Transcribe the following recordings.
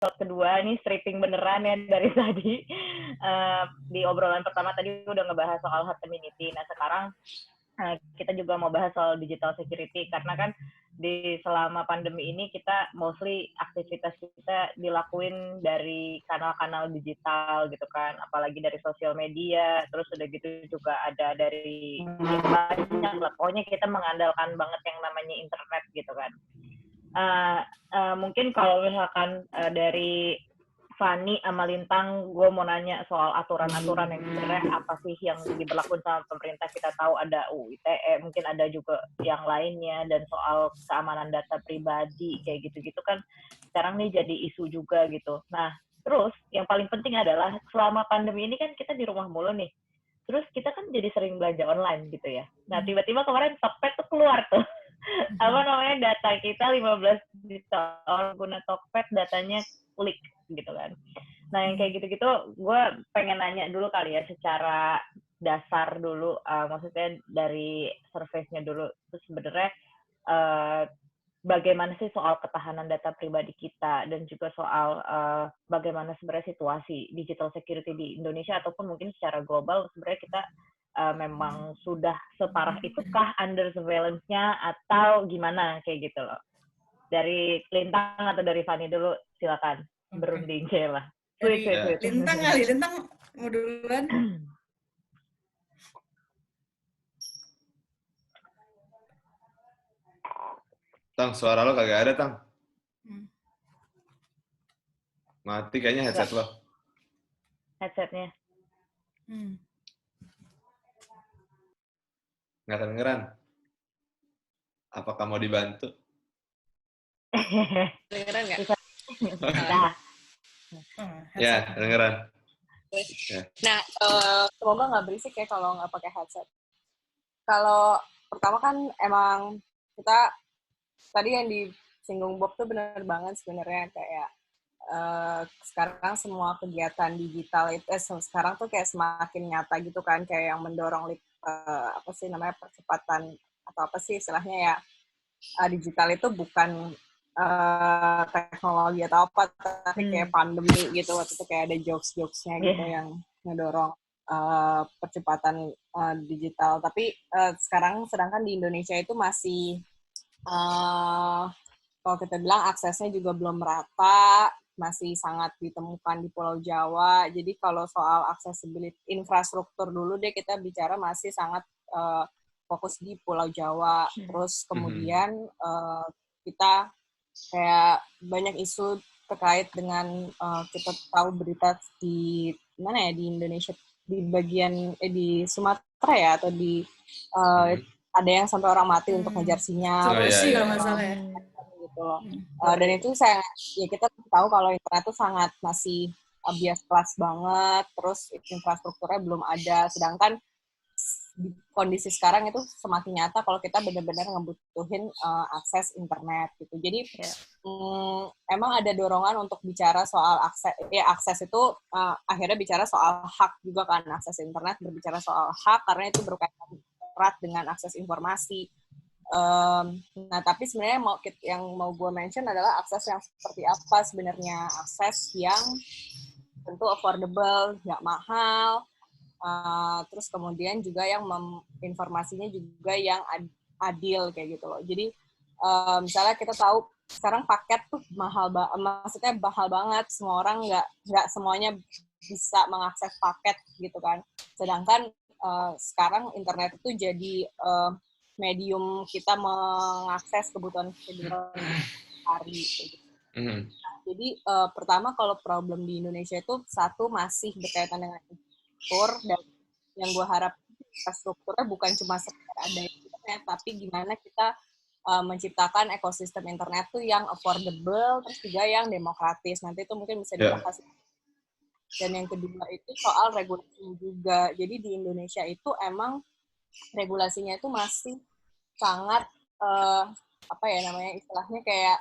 kedua ini stripping beneran ya dari tadi. Di obrolan pertama tadi udah ngebahas soal herd immunity. Nah sekarang kita juga mau bahas soal digital security karena kan di selama pandemi ini kita mostly aktivitas kita dilakuin dari kanal-kanal digital gitu kan, apalagi dari sosial media, terus udah gitu juga ada dari banyak lah, pokoknya kita mengandalkan banget yang namanya internet gitu kan. Mungkin kalau misalkan dari Fani sama Lintang, gue mau nanya soal aturan-aturan yang sebenarnya apa sih yang diberlakukan sama pemerintah. Kita tahu ada UU ITE, mungkin ada juga yang lainnya, dan soal keamanan data pribadi, kayak gitu-gitu kan sekarang nih jadi isu juga gitu. Nah, terus yang paling penting adalah selama pandemi ini kan kita di rumah mulu nih. Terus kita kan jadi sering belanja online gitu ya. Nah, tiba-tiba kemarin Tokped tuh keluar tuh. Apa namanya, data kita 15 juta orang guna Tokped, datanya leak gitu kan. Nah yang kayak gitu-gitu gue pengen nanya dulu kali ya secara dasar dulu, maksudnya dari survei-nya dulu, terus sebenarnya bagaimana sih soal ketahanan data pribadi kita dan juga soal bagaimana sebenarnya situasi digital security di Indonesia ataupun mungkin secara global sebenarnya kita memang sudah separah itukah under surveillance-nya atau gimana kayak gitu loh. Dari Lintang atau dari Fani dulu, silakan. Berunding lah. Dari Lintang kali, Lintang mau duluan. Tang, suara lo kagak ada, Tang. Mati kayaknya headset lo. Headsetnya. Nggak kedengeran. Apakah mau dibantu? Kedengeran nggak? Nah. Ya, kedengeran. Nah, semoga nggak berisik ya kalau nggak pakai headset. Kalau pertama kan emang kita tadi yang disinggung Bob tuh benar banget sebenarnya, kayak sekarang semua kegiatan digital itu sekarang tuh kayak semakin nyata gitu kan, kayak yang mendorong apa sih namanya, percepatan atau apa sih istilahnya ya, digital itu bukan teknologi atau apa, tapi kayak pandemi gitu. Waktu itu kayak ada jokes-jokesnya gitu yang ngedorong percepatan digital. Tapi sekarang sedangkan di Indonesia itu masih kalau kita bilang aksesnya juga belum merata, masih sangat ditemukan di Pulau Jawa. Jadi kalau soal accessibility infrastruktur dulu deh kita bicara masih sangat fokus di Pulau Jawa. Terus kemudian kita kayak banyak isu terkait dengan kita tahu berita di mana ya, di Indonesia, di bagian di Sumatera ya, atau di ada yang sampai orang mati untuk ngejar sinyal. Sulawesi kalau nggak salah ya. Gitu. Dan itu ya kita tahu kalau internet itu sangat masih bias kelas banget, terus infrastrukturnya belum ada, sedangkan di kondisi sekarang itu semakin nyata kalau kita benar-benar ngebutuhin akses internet gitu. Jadi emang ada dorongan untuk bicara soal akses. Ya akses itu akhirnya bicara soal hak juga kan, akses internet berbicara soal hak karena itu berkaitan erat dengan akses informasi. Nah tapi sebenarnya yang mau gue mention adalah akses yang seperti apa sebenarnya, akses yang tentu affordable, nggak mahal. Terus kemudian juga yang informasinya juga yang adil kayak gitu loh. Jadi misalnya kita tahu sekarang paket tuh maksudnya mahal banget, semua orang nggak semuanya bisa mengakses paket gitu kan. Sedangkan sekarang internet itu jadi medium kita mengakses kebutuhan sehari. Gitu. Jadi pertama kalau problem di Indonesia itu satu masih berkaitan dengan dan yang gue harap infrastrukturnya bukan cuma sekedar ada internet, tapi gimana kita menciptakan ekosistem internet tuh yang affordable, terus juga yang demokratis. Nanti itu mungkin bisa dibahas. Dan yang kedua itu soal regulasi juga. Jadi di Indonesia itu emang regulasinya itu masih sangat apa ya namanya, istilahnya kayak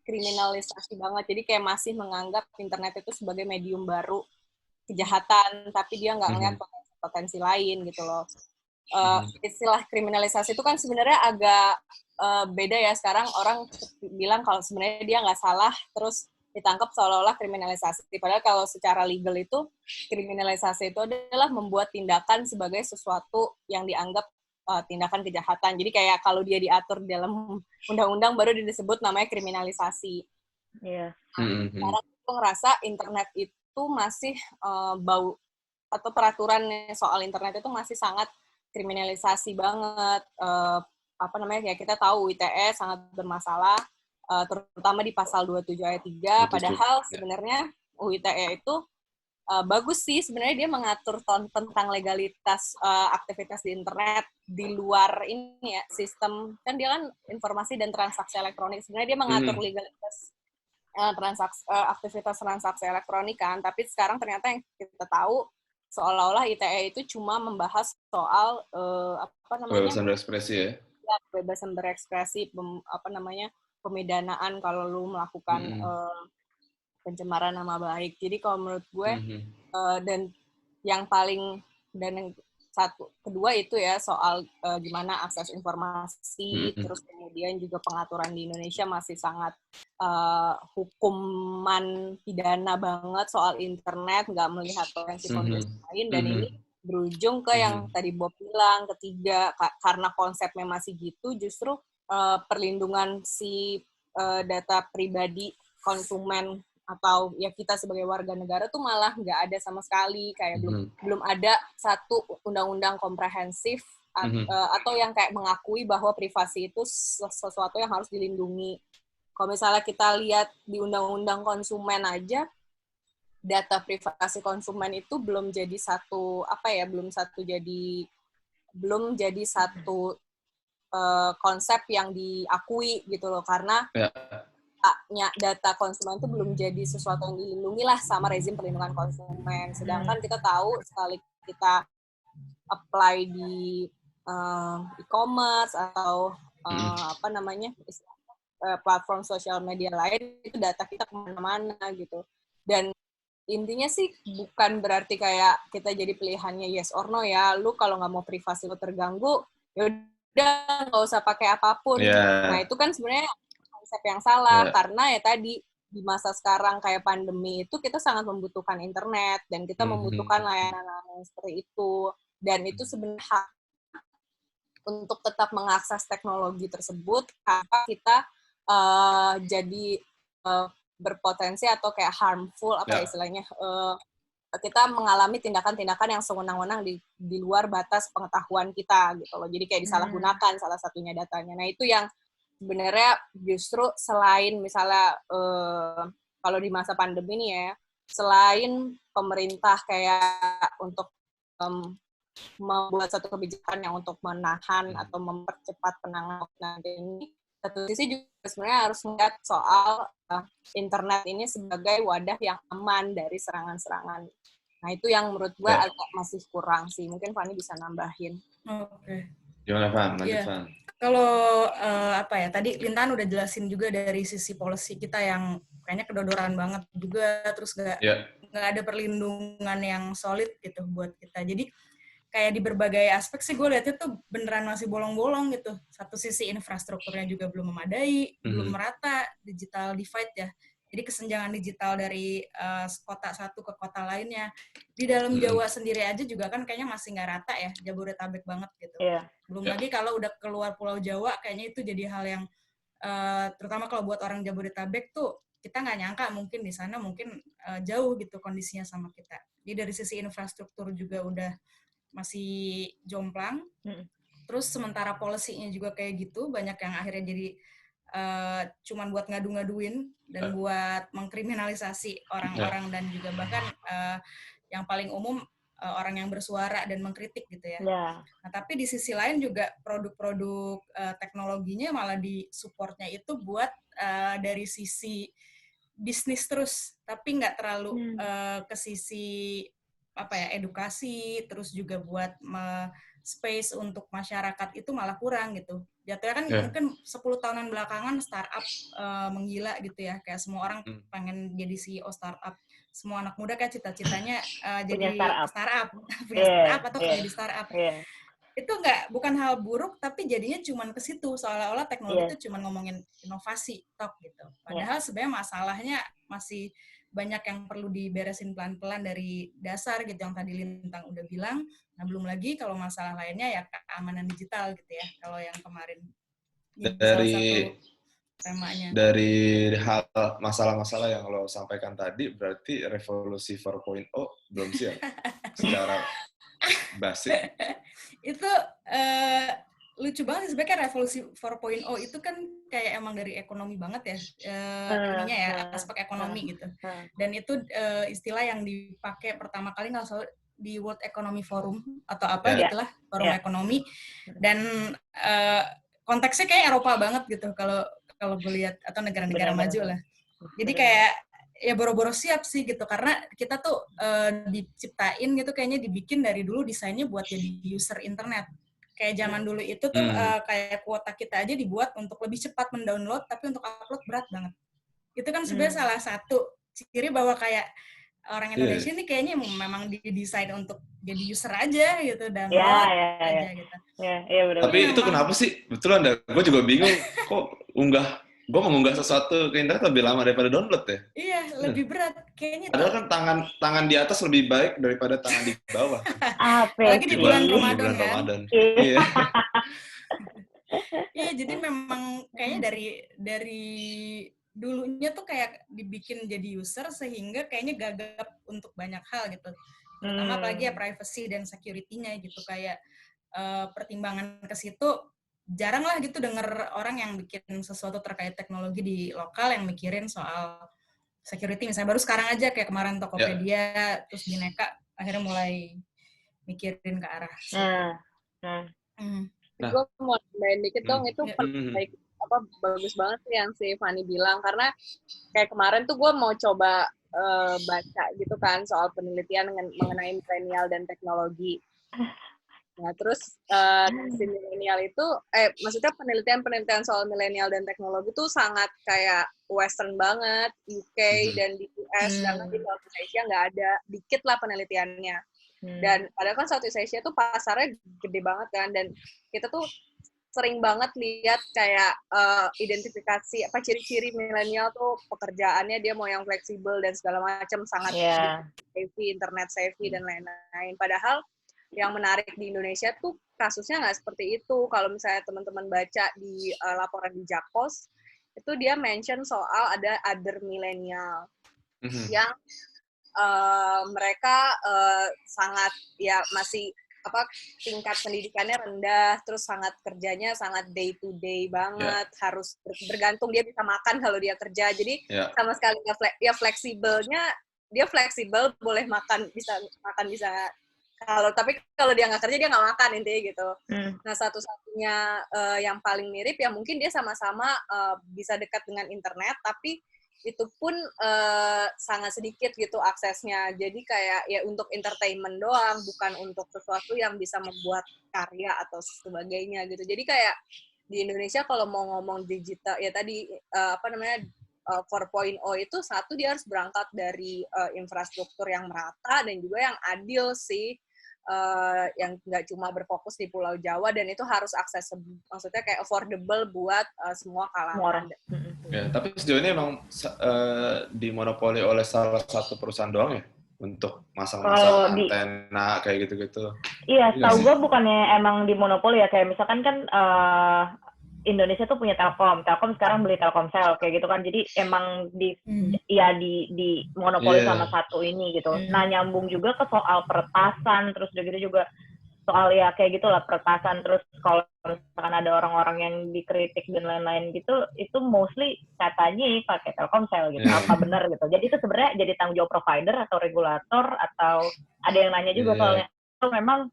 kriminalisasi banget. Jadi kayak masih menganggap internet itu sebagai medium baru kejahatan, tapi dia nggak ngeliat potensi lain gitu loh. Istilah kriminalisasi itu kan sebenarnya agak beda ya. Sekarang orang bilang kalau sebenarnya dia nggak salah, terus ditangkap seolah-olah kriminalisasi. Padahal kalau secara legal itu, kriminalisasi itu adalah membuat tindakan sebagai sesuatu yang dianggap tindakan kejahatan. Jadi kayak kalau dia diatur dalam undang-undang baru disebut namanya kriminalisasi. Iya. Sekarang aku ngerasa internet itu masih bau, atau peraturan soal internet itu masih sangat kriminalisasi banget. Kayak kita tahu ITE sangat bermasalah, terutama di pasal 27 ayat 3, padahal sebenarnya UITE itu bagus sih, sebenarnya dia mengatur tentang legalitas aktivitas di internet di luar ini ya, sistem, kan dia kan informasi dan transaksi elektronik, sebenarnya dia mengatur legalitas aktivitas transaksi elektronik kan, tapi sekarang ternyata yang kita tahu seolah-olah ITE itu cuma membahas soal kebebasan berekspresi ya? Ya, kebebasan berekspresi, pemidanaan kalau lu melakukan pencemaran nama baik. Jadi kalau menurut gue dan yang kedua itu ya soal gimana akses informasi, terus kemudian juga pengaturan di Indonesia masih sangat hukuman pidana banget soal internet, nggak melihat potensi lain, dan ini berujung ke yang tadi Bob bilang, ketiga, karena konsepnya masih gitu, justru perlindungan si data pribadi konsumen atau ya kita sebagai warga negara tuh malah nggak ada sama sekali, kayak belum ada satu undang-undang komprehensif atau yang kayak mengakui bahwa privasi itu sesuatu yang harus dilindungi. Kalau misalnya kita lihat di undang-undang konsumen aja, data privasi konsumen itu belum jadi satu konsep yang diakui gitu loh, karena data konsumen itu belum jadi sesuatu yang dilindungi lah sama rezim perlindungan konsumen. Sedangkan kita tahu sekali kita apply di e-commerce atau platform sosial media lain, itu data kita kemana-mana gitu. Dan intinya sih bukan berarti kayak kita jadi pilihannya yes or no ya. Lu kalau nggak mau privasi lu terganggu, ya udah nggak usah pakai apapun. Nah itu kan sebenarnya konsep yang salah, karena ya tadi di masa sekarang kayak pandemi itu kita sangat membutuhkan internet dan kita membutuhkan layanan seperti itu, dan itu sebenarnya hak untuk tetap mengakses teknologi tersebut karena kita jadi berpotensi atau kayak harmful istilahnya, kita mengalami tindakan-tindakan yang sewenang-wenang di luar batas pengetahuan kita gitu loh. Jadi kayak disalahgunakan salah satunya datanya. Nah itu yang sebenarnya justru selain misalnya kalau di masa pandemi ini ya, selain pemerintah kayak untuk membuat satu kebijakan yang untuk menahan atau mempercepat penanganan COVID-19 ini, satu sisi juga sebenarnya harus melihat soal internet ini sebagai wadah yang aman dari serangan-serangan. Nah itu yang menurut gue agak masih kurang sih. Mungkin Fanny bisa nambahin. Oke. Gimana Van? Lanjut Van. Kalau tadi Lintan udah jelasin juga dari sisi policy kita yang kayaknya kedodoran banget juga, terus nggak ada perlindungan yang solid gitu buat kita. Jadi kayak di berbagai aspek sih gue lihatnya tuh beneran masih bolong-bolong gitu. Satu sisi infrastrukturnya juga belum memadai, belum merata, digital divide ya. Jadi kesenjangan digital dari kota satu ke kota lainnya. Di dalam Jawa sendiri aja juga kan kayaknya masih nggak rata ya, Jabodetabek banget gitu. Belum lagi kalau udah keluar Pulau Jawa, kayaknya itu jadi hal yang, terutama kalau buat orang Jabodetabek tuh, kita nggak nyangka mungkin di sana mungkin jauh gitu kondisinya sama kita. Jadi dari sisi infrastruktur juga udah masih jomplang. Terus sementara policy-nya juga kayak gitu, banyak yang akhirnya jadi cuman buat ngadu-ngaduin dan buat mengkriminalisasi orang-orang dan juga bahkan yang paling umum orang yang bersuara dan mengkritik gitu ya. Nah, tapi di sisi lain juga produk-produk teknologinya malah di-supportnya itu buat dari sisi bisnis terus, tapi nggak terlalu ke sisi edukasi, terus juga buat space untuk masyarakat itu malah kurang gitu. Jatuhnya kan mungkin 10 tahunan belakangan startup menggila gitu ya, kayak semua orang pengen jadi CEO startup. Semua anak muda kayak cita-citanya jadi startup, punya startup atau kerja di startup. Itu bukan hal buruk, tapi jadinya cuman ke situ, seolah-olah teknologi itu cuman ngomongin inovasi tok gitu. Padahal sebenarnya masih banyak yang perlu diberesin pelan-pelan dari dasar gitu yang tadi Lintang udah bilang. Nah, belum lagi kalau masalah lainnya ya keamanan digital gitu ya. Kalau yang kemarin jadi salah satu temanya. Dari hal masalah-masalah yang lo sampaikan tadi, berarti revolusi 4.0 belum siap secara basic. Itu lucu banget sih, sebenarnya revolusi 4.0 itu kan kayak emang dari ekonomi banget ya, ininya ya, aspek ekonomi gitu. Dan itu istilah yang dipakai pertama kali nggak salah di World Economic Forum atau apa gitulah, forum ekonomi. Dan konteksnya kayak Eropa banget gitu kalau gue lihat, atau negara-negara maju lah. Jadi kayak ya boro-boro siap sih gitu, karena kita tuh diciptain gitu, kayaknya dibikin dari dulu desainnya buat jadi user internet. Kayak zaman dulu itu tuh kayak kuota kita aja dibuat untuk lebih cepat mendownload, tapi untuk upload berat banget. Itu kan sebenarnya salah satu ciri bahwa kayak orang Indonesia nih kayaknya memang didesain untuk jadi user aja gitu, download aja gitu. Benar. Tapi itu kenapa sih? Betulan dah. Gue juga bingung. Kok gue mengunggah sesuatu ke internet lebih lama daripada download ya? Iya, lebih berat kayaknya. Padahal kan tangan di atas lebih baik daripada tangan di bawah. Apalagi di bulan Ramadan kan. Iya. Iya, jadi memang kayaknya dari dulunya tuh kayak dibikin jadi user sehingga kayaknya gagap untuk banyak hal gitu. Terutama apalagi ya privacy dan security-nya gitu, kayak pertimbangan ke situ jarang lah gitu denger orang yang bikin sesuatu terkait teknologi di lokal yang mikirin soal security. Misalnya baru sekarang aja kayak kemarin Tokopedia, terus Bineka akhirnya mulai mikirin ke arah situ. Gue mau nambahin dikit dong, itu bagus banget sih yang si Fanny bilang, karena kayak kemarin tuh gue mau coba baca gitu kan soal penelitian mengenai milenial dan teknologi. Nah, terus si milenial itu, maksudnya penelitian soal milenial dan teknologi itu sangat kayak western banget, UK dan di US, sedangkan di Southeast Asia nggak ada, dikit lah penelitiannya. Dan padahal kan Southeast Asia tuh pasarnya gede banget kan, dan kita tuh sering banget lihat kayak identifikasi apa ciri-ciri milenial tuh pekerjaannya dia mau yang fleksibel dan segala macam, sangat savvy, internet savvy dan lain-lain. Padahal yang menarik di Indonesia tuh kasusnya nggak seperti itu. Kalau misalnya teman-teman baca di laporan di Jakpos, itu dia mention soal ada other milenial yang mereka sangat ya masih tingkat pendidikannya rendah, terus sangat kerjanya sangat day to day banget, harus bergantung dia bisa makan kalau dia kerja. Jadi sama sekali fleksibelnya, dia fleksibel, boleh makan bisa tapi kalau dia nggak kerja dia nggak makan intinya gitu. Nah, satu-satunya yang paling mirip ya mungkin dia sama-sama bisa dekat dengan internet, tapi itu pun sangat sedikit gitu aksesnya. Jadi kayak ya untuk entertainment doang, bukan untuk sesuatu yang bisa membuat karya atau sebagainya gitu. Jadi kayak di Indonesia kalau mau ngomong digital ya tadi 4.0 itu satu, dia harus berangkat dari infrastruktur yang merata dan juga yang adil sih, yang nggak cuma berfokus di Pulau Jawa, dan itu harus accessible, maksudnya kayak affordable buat semua kalangan. Ya, tapi sejauh ini emang dimonopoli oleh salah satu perusahaan doang ya untuk masang-masang antena kayak gitu-gitu. Iya, tahu gue bukannya emang dimonopoli ya, kayak misalkan kan Indonesia tuh punya Telkom sekarang beli Telkomsel kayak gitu kan, jadi emang di monopoli sama satu ini gitu. Nah, nyambung juga ke soal peretasan, terus udah gitu juga soal ya kayak gitulah peretasan, terus kalau misalkan ada orang-orang yang dikritik dan lain-lain gitu, itu mostly katanya pakai Telkomsel gitu, apa benar gitu. Jadi itu sebenarnya jadi tanggung jawab provider atau regulator, atau ada yang nanya juga soalnya itu memang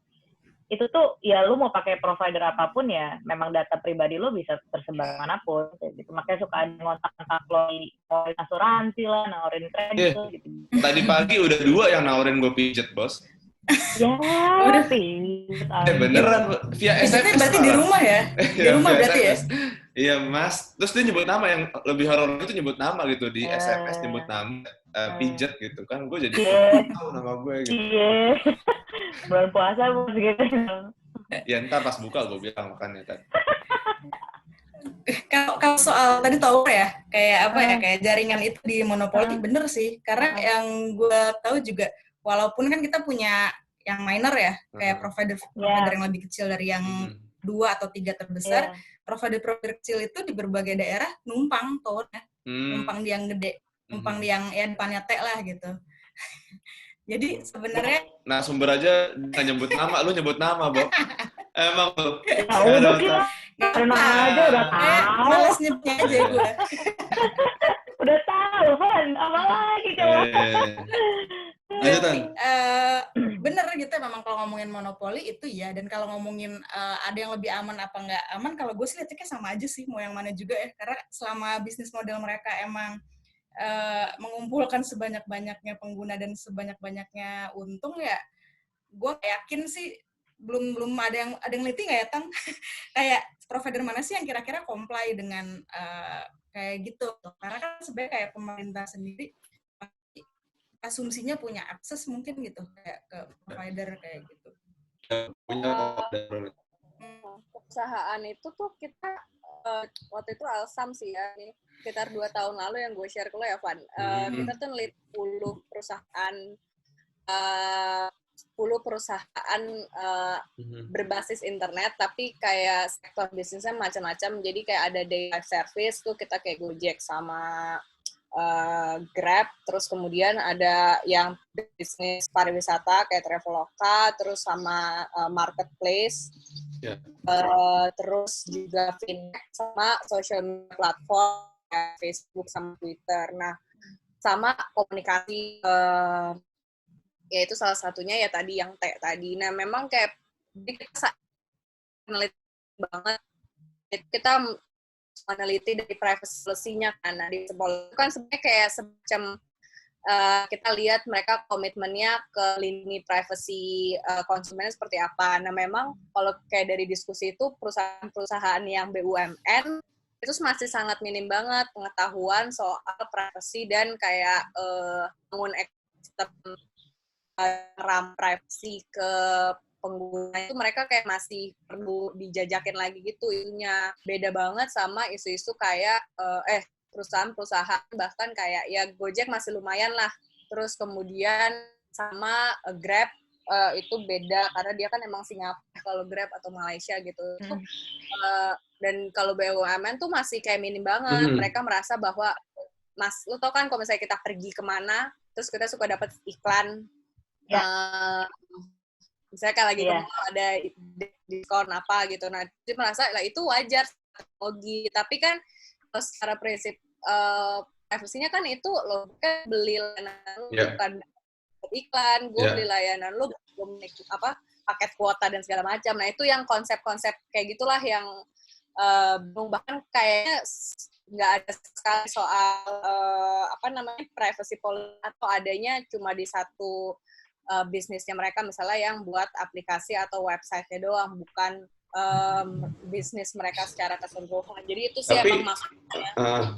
itu tuh ya lu mau pakai provider apapun ya memang data pribadi lu bisa tersebar manapun gitu. Makanya suka ada ngontak-ngontak lo nawarin asuransi lah, nawarin kredit gitu. Tadi pagi udah 2 yang nawarin gue pijet, bos. Ya, pijet. Beneran via SMS. Berarti di rumah ya? Di rumah berarti ya? Iya, Mas. Terus dia nyebut nama, yang lebih horor itu nyebut nama gitu di SMS, nyebut nama pijet gitu kan. Gue jadi tahu nama gue gitu. Iya. Bulan puasa bos gitu. Ya ntar pas buka gue bilang makannya kan. Kalau soal tadi tower ya, kayak apa ya, kayak jaringan itu di monopoli, bener sih. Karena yang gue tahu juga, walaupun kan kita punya yang minor ya, kayak provider yang lebih kecil dari yang 2 atau 3 terbesar, provider kecil itu di berbagai daerah numpang towernya, numpang di yang gede, numpang di yang ya depannya T lah gitu. Jadi sebenarnya sumber aja nggak nyebut nama, lu nyebut nama, Bob. Emang lu. Udah kita karena aja udah tahu. Males nyebutnya aja gue. Udah tahu kan, apa lagi coba. Bener gitu, memang kalau ngomongin monopoli itu ya, dan kalau ngomongin ada yang lebih aman apa nggak aman, kalau gue sih lihatnya sama aja sih, mau yang mana juga ya, karena selama bisnis model mereka emang mengumpulkan sebanyak-banyaknya pengguna dan sebanyak-banyaknya untung ya, gue yakin sih belum ada yang ngeliti nggak ya, Tang? Kayak provider mana sih yang kira-kira comply dengan kayak gitu? Karena kan sebenarnya kayak pemerintah sendiri asumsinya punya akses mungkin gitu kayak ke provider kayak gitu. Perusahaan itu tuh kita waktu itu Alsam sih ya, nih sekitar 2 tahun lalu yang gue share ke lo ya, Van. Kita tuh neliti 10 perusahaan berbasis internet, tapi kayak sektor bisnisnya macam-macam. Jadi kayak ada day life service tuh kita kayak Gojek sama Grab, terus kemudian ada yang bisnis pariwisata kayak Traveloka, terus sama marketplace, terus juga fintech sama social media platform kayak Facebook sama Twitter. Nah, sama komunikasi ya itu salah satunya ya tadi yang tadi. Nah, memang kayak kita meneliti banget, kita meneliti dari privacy policy-nya kan. Nah, di Sepol itu kan sebenarnya kayak semacam kita lihat mereka komitmennya ke lini privacy konsumennya seperti apa. Nah, memang kalau kayak dari diskusi itu perusahaan-perusahaan yang BUMN itu masih sangat minim banget pengetahuan soal privacy dan kayak bangun ekosistem RAM privacy ke pengguna itu mereka kayak masih perlu dijajakin lagi gitu. Isunya beda banget sama isu-isu kayak perusahaan-perusahaan bahkan kayak ya Gojek masih lumayan lah. Terus kemudian sama Grab itu beda karena dia kan emang Singapura kalau Grab atau Malaysia gitu. Dan kalau BUMN tuh masih kayak minim banget. Mereka merasa bahwa lu tau kan kalau misalnya kita pergi kemana terus kita suka dapat iklan. Misalnya kayak lagi ada diskon apa gitu. Nah, dia merasa lah itu wajar teknologi. Tapi kan secara prinsip privacy-nya kan itu lo kan beli layanan lu bukan iklan, gue beli layanan lu belum paket kuota dan segala macam. Nah, itu yang konsep-konsep kayak gitulah yang bahkan kayaknya nggak ada sekali soal privacy policy atau adanya cuma di satu bisnisnya mereka, misalnya yang buat aplikasi atau website-nya doang, bukan bisnis mereka secara keseluruhan. Jadi itu sih emang maksudnya.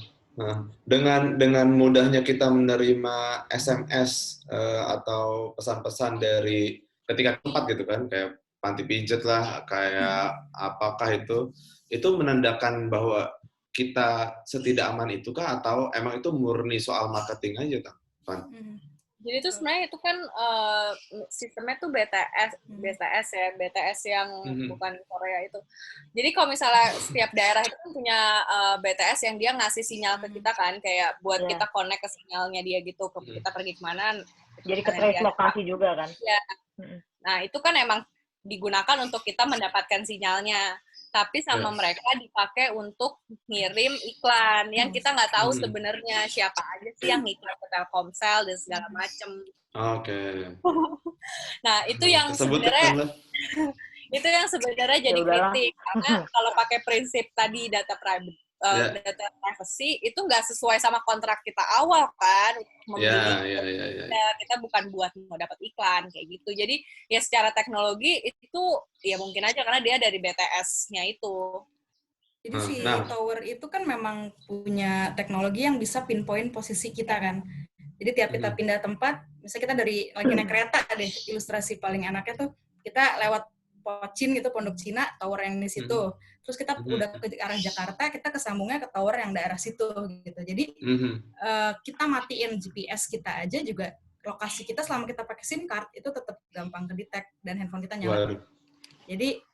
Dengan mudahnya kita menerima SMS atau pesan-pesan dari ketika tempat gitu kan, kayak panti pijat lah, kayak apakah itu menandakan bahwa kita setidak aman itukah atau emang itu murni soal marketing aja, Tan? Jadi itu sebenarnya itu kan sistemnya tuh BTS yang bukan Korea itu. Jadi kalau misalnya setiap daerah itu punya BTS yang dia ngasih sinyal ke kita kan, kayak buat kita connect ke sinyalnya dia gitu, kita pergi kemana. Jadi ke trace lokasi juga kan? Iya. Nah itu kan emang digunakan untuk kita mendapatkan sinyalnya. Tapi sama mereka dipakai untuk ngirim iklan yang kita nggak tahu sebenarnya siapa aja sih yang iklan ke Telkomsel dan segala macem. Oke. Nah itu yang sebenarnya jadi kritik karena kalau pakai prinsip tadi data privacy itu nggak sesuai sama kontrak kita awal kan membeli. Kita bukan buat mau dapat iklan kayak gitu. Jadi ya secara teknologi itu ya mungkin aja karena dia dari BTS-nya itu. Jadi si tower itu kan memang punya teknologi yang bisa pinpoint posisi kita kan. Jadi tiap kita pindah tempat, misalnya kita lagi naik kereta deh, ilustrasi paling enaknya tuh kita lewat Pocin gitu, Pondok Cina, tower yang di situ. Terus kita udah ke arah Jakarta, kita kesambungnya ke tower yang daerah situ gitu. Jadi kita matiin GPS kita aja juga, lokasi kita selama kita pakai SIM card itu tetap gampang kedetek dan handphone kita nyala. Jadi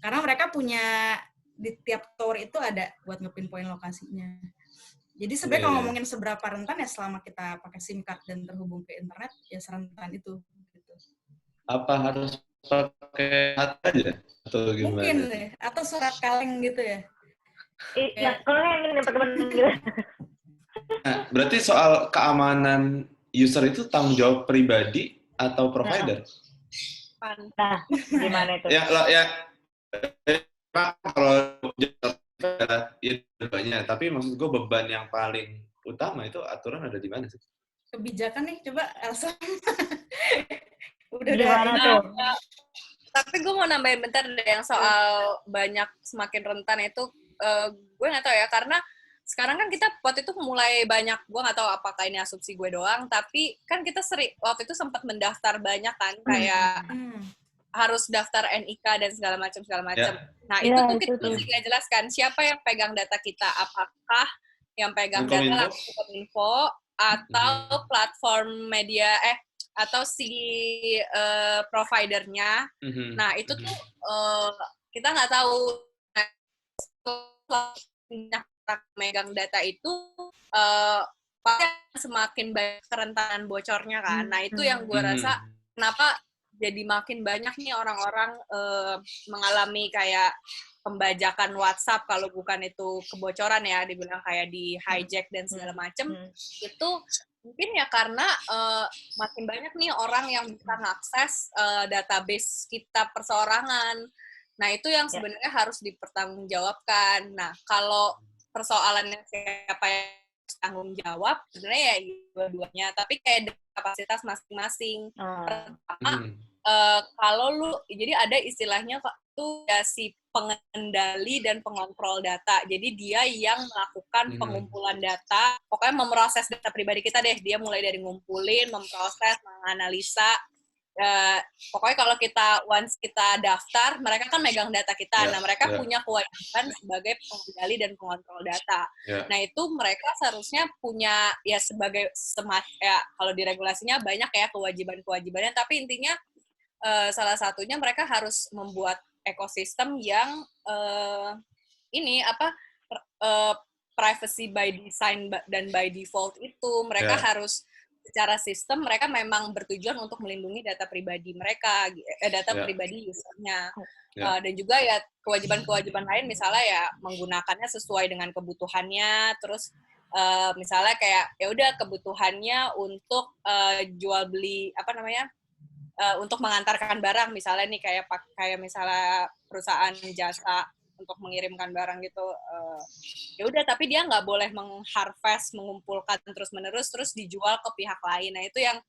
karena mereka punya di tiap tower itu ada buat ngepinpoint lokasinya. Jadi sebenarnya kalau ngomongin seberapa rentan ya selama kita pakai SIM card dan terhubung ke internet ya serentan itu. Gitu. Apa harus pakai HT aja atau gimana? Mungkin deh, atau surat kaleng gitu ya. Kalau yang ini teman-teman gitu. Nah, berarti soal keamanan user itu tanggung jawab pribadi atau provider? Nah, gimana itu? Ya kalau ya banyak, tapi maksud gue beban yang paling utama itu aturan ada di mana sih? Kebijakan nih, coba Elsa. Udah gimana tuh? Tapi gue mau nambahin bentar deh yang soal banyak semakin rentan itu, gue nggak tahu ya, karena sekarang kan kita waktu itu mulai banyak, gue nggak tahu apakah ini asumsi gue doang, tapi kan kita waktu itu sempat mendaftar banyak kan, kayak harus daftar NIK dan segala macam. Nah itu tuh kita mesti nggak jelaskan siapa yang pegang data kita, apakah yang pegang data langsung Kominfo atau platform media atau si providernya. Nah itu tuh kita nggak tahu. Megang data itu pasti semakin banyak kerentanan bocornya kan. Nah itu yang gue rasa kenapa jadi makin banyak nih orang-orang mengalami kayak pembajakan WhatsApp, kalau bukan itu kebocoran ya, dibilang kayak di hijack dan segala macem. Itu mungkin ya karena makin banyak nih orang yang bisa mengakses database kita perseorangan. Nah itu yang sebenarnya harus dipertanggungjawabkan. Nah kalau persoalannya siapa yang tanggung jawab, sebenarnya ya dua-duanya, tapi kayak kapasitas masing-masing. Pertama, kalau jadi ada istilahnya tuh ya si pengendali dan pengontrol data. Jadi dia yang melakukan pengumpulan data, pokoknya memproses data pribadi kita deh. Dia mulai dari ngumpulin, memproses, menganalisa. Pokoknya kalau once kita daftar, mereka kan megang data kita. Nah, mereka punya kewajiban sebagai pengendali dan pengontrol data. Nah, itu mereka seharusnya punya ya sebagai kalau di regulasinya banyak ya kewajiban-kewajibannya, tapi intinya salah satunya mereka harus membuat ekosistem yang privacy by design dan by default itu mereka harus secara sistem mereka memang bertujuan untuk melindungi data pribadi mereka, data pribadi usernya. Dan juga ya kewajiban-kewajiban lain misalnya ya menggunakannya sesuai dengan kebutuhannya, terus misalnya kayak ya udah kebutuhannya untuk jual beli untuk mengantarkan barang misalnya nih kayak misalnya perusahaan jasa untuk mengirimkan barang gitu, ya udah tapi dia nggak boleh mengharvest, mengumpulkan terus-menerus terus dijual ke pihak lain. Nah itu yang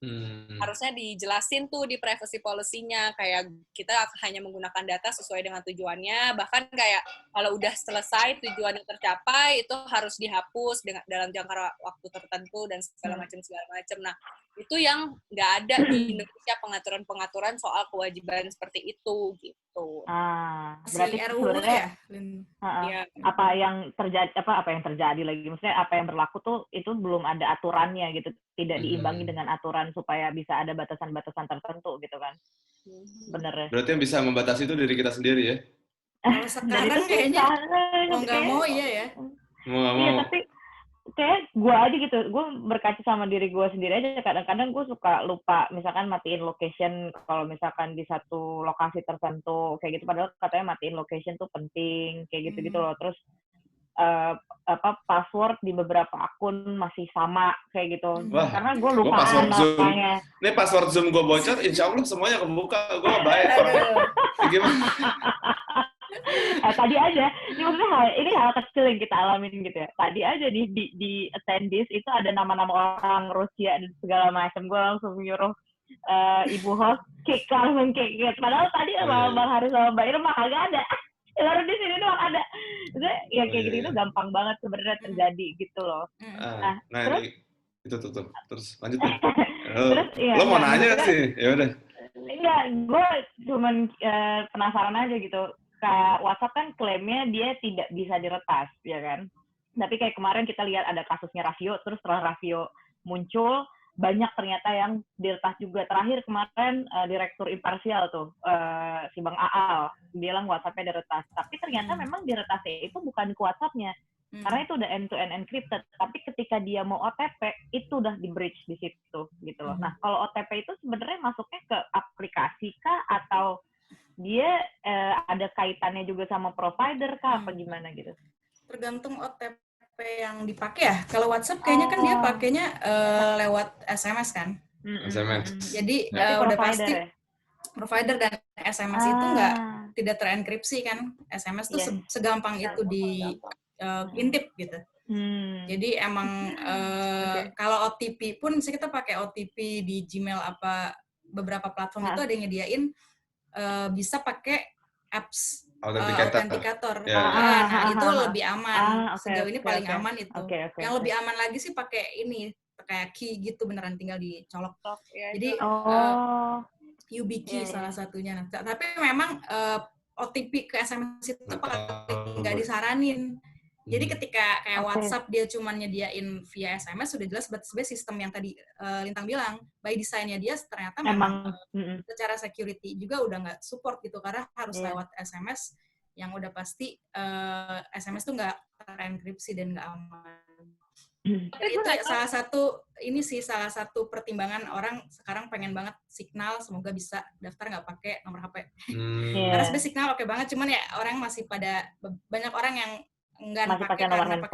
harusnya dijelasin tuh di privacy policy-nya, kayak kita hanya menggunakan data sesuai dengan tujuannya, bahkan kayak kalau udah selesai tujuannya tercapai itu harus dihapus dalam jangka waktu tertentu dan segala macam. Nah itu yang nggak ada di Indonesia, pengaturan soal kewajiban seperti itu gitu. Berarti sebenarnya apa yang terjadi lagi, maksudnya apa yang berlaku tuh itu belum ada aturannya gitu, tidak diimbangi dengan aturan supaya bisa ada batasan-batasan tertentu gitu kan. Bener. Berarti yang bisa membatasi itu diri kita sendiri ya. Kalau sekarang kayaknya mau nggak mau iya ya. Mau nggak mau. Iya tapi kayak gue aja gitu, gue berkaca sama diri gue sendiri aja, kadang-kadang gue suka lupa misalkan matiin location kalau misalkan di satu lokasi tertentu kayak gitu, padahal katanya matiin location tuh penting kayak gitu loh. Terus password di beberapa akun masih sama kayak gitu. Wah, karena gue lupa namanya. Ini password Zoom gue bocor, insya Allah semuanya kebuka, gue baik orangnya. Gimana? Tadi aja, ini maksudnya ini hal kecil yang kita alamin gitu ya. Tadi aja di attendees itu ada nama-nama orang Rusia dan segala macam. Gue langsung nyuruh ibu host kick. Padahal tadi sama Bang Haris sama Mbak Irma kagak ada. Baru di sini doang ada. Maksudnya ya kayak gitu itu gampang banget sebenarnya terjadi gitu loh. Nah terus itu tuh. Terus lanjut. Terus, lo mau nanya sih? Ya udah. Enggak, gue cuman penasaran aja gitu. Kayak WhatsApp kan klaimnya dia tidak bisa diretas, ya kan? Tapi kayak kemarin kita lihat ada kasusnya Raffio, terus setelah Raffio muncul, banyak ternyata yang diretas juga. Terakhir kemarin Direktur Imparsial tuh, si Bang Aal, bilang WhatsApp-nya diretas. Tapi ternyata memang diretasnya itu bukan ke WhatsApp-nya. Karena itu udah end-to-end encrypted. Tapi ketika dia mau OTP, itu udah di-breach di situ, gitu loh. Nah, kalau OTP itu sebenarnya masuknya ke aplikasi kah? Atau dia ada kaitannya juga sama provider kah? Apa gimana gitu? Tergantung OTP yang dipakai ya. Kalau WhatsApp kayaknya kan dia pakainya lewat SMS kan. SMS. Jadi udah pasti provider dan SMS itu tidak terenkripsi kan. SMS tuh segampang itu intip gitu. Jadi emang kalau OTP pun misalnya kita pakai OTP di Gmail apa beberapa platform itu ada yang nyediain bisa pakai apps autentikator. Nah itu lebih aman. Sejauh ini paling aman itu. Yang lebih aman lagi sih pakai ini kayak key gitu, beneran tinggal dicolok. Jadi YubiKey salah satunya. Tapi memang OTP ke SMS itu paling nggak disaranin. Jadi ketika kayak WhatsApp dia cuma nyediain via SMS, sudah jelas sebenarnya sistem yang tadi Lintang bilang, by design-nya dia ternyata memang secara security juga udah nggak support gitu, karena harus lewat SMS yang udah pasti SMS tuh nggak terenkripsi dan nggak aman. Itu salah satu pertimbangan orang sekarang pengen banget Signal, semoga bisa daftar nggak pakai nomor HP. Karena sebenarnya Signal oke banget, cuman ya orang masih banyak orang yang enggak pakai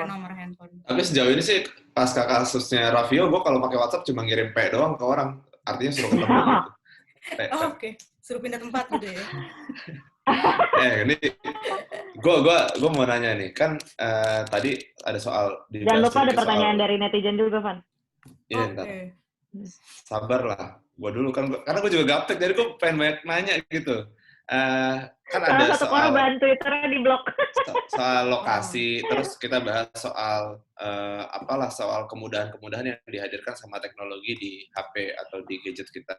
nomor handphone. Tapi sejauh ini sih pas kasusnya Raffio, gue kalau pakai WhatsApp cuma ngirim P doang ke orang, artinya suruh ketemu gitu. Oke. Suruh pindah tempat gitu ya. Ini gue mau nanya nih, kan tadi ada soal di. Jangan lupa ada pertanyaan dari netizen juga, Van. Iya, ntar. Sabar lah, gue dulu kan, karena gue juga gaptek, jadi gue pengen banyak nanya gitu. Kan ada satu korban Twitternya di blok. Soal lokasi, terus kita bahas soal soal kemudahan-kemudahan yang dihadirkan sama teknologi di HP atau di gadget kita.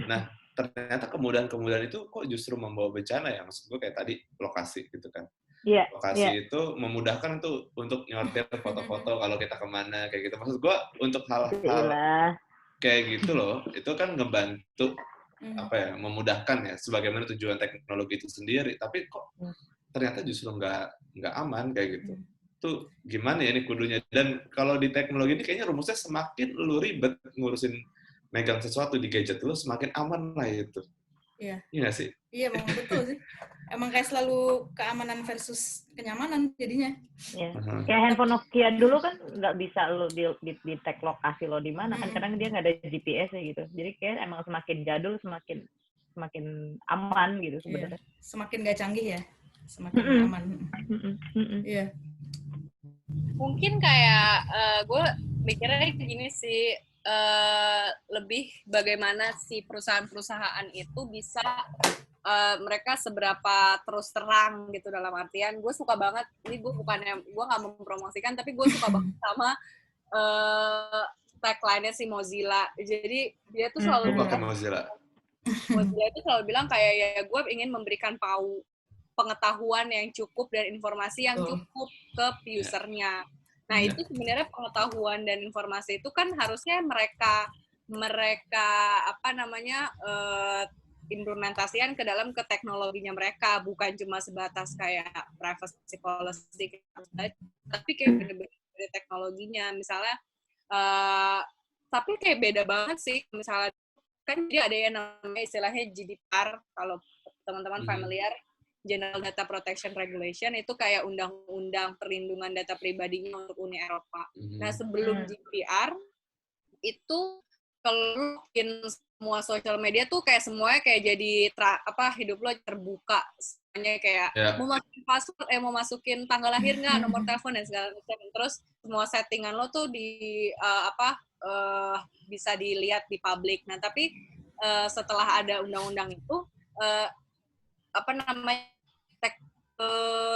Nah, ternyata kemudahan-kemudahan itu kok justru membawa bencana ya, maksud gue kayak tadi lokasi gitu kan. Lokasi itu memudahkan tuh untuk nyortir foto-foto kalau kita kemana kayak gitu. Maksud gue untuk hal-hal kayak gitu loh, itu kan ngebantu memudahkan ya sebagaimana tujuan teknologi itu sendiri, tapi kok ternyata justru nggak aman kayak gitu. Tuh gimana ya ini kudunya, dan kalau di teknologi ini kayaknya rumusnya semakin lu ribet ngurusin megang sesuatu di gadget lu, semakin aman lah itu. Iya nggak sih? Iya, emang betul sih. Emang kayak selalu keamanan versus kenyamanan jadinya. Kayak handphone Nokia dulu kan nggak bisa lo di tag lokasi lo di mana kan, kadang dia nggak ada GPS-nya gitu. Jadi kayak emang semakin jadul semakin aman gitu sebenarnya. Semakin nggak canggih ya, semakin aman. Iya. Mungkin kayak gue mikirnya gini sih, lebih bagaimana si perusahaan-perusahaan itu bisa mereka seberapa terus terang gitu, dalam artian gue suka banget, ini gue nggak mempromosikan, tapi gue suka banget sama tagline-nya si Mozilla. Jadi dia tuh selalu bilang, Mozilla itu selalu bilang kayak ya gue ingin memberikan pengetahuan yang cukup dan informasi yang cukup ke usernya. Nah itu sebenarnya pengetahuan dan informasi itu kan harusnya mereka implementasikan ke dalam teknologinya mereka, bukan cuma sebatas kayak privacy policy, tapi kayak bener-bener teknologinya. Misalnya, tapi kayak beda banget sih, misalnya kan dia ada yang namanya istilahnya GDPR, kalau teman-teman familiar, General Data Protection Regulation, itu kayak undang-undang perlindungan data pribadinya untuk Uni Eropa. Nah sebelum GDPR itu kalau semua sosial media tuh kayak semuanya kayak jadi hidup lo terbuka, semuanya kayak mau masukin password, mau masukin tanggal lahir nggak, nomor telepon dan segala macam. Terus semua settingan lo tuh bisa dilihat di publik. Nah tapi setelah ada undang-undang itu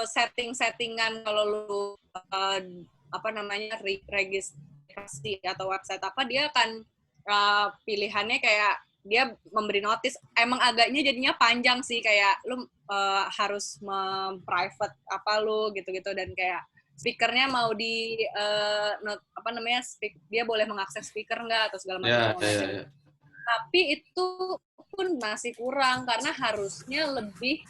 setting-settingan kalau lu registrasi atau website dia akan pilihannya kayak dia memberi notice. Emang agaknya jadinya panjang sih, kayak lu harus private apa lu gitu-gitu, dan kayak speakernya mau di dia boleh mengakses speaker nggak atau segala macam. Tapi itu pun masih kurang karena harusnya lebih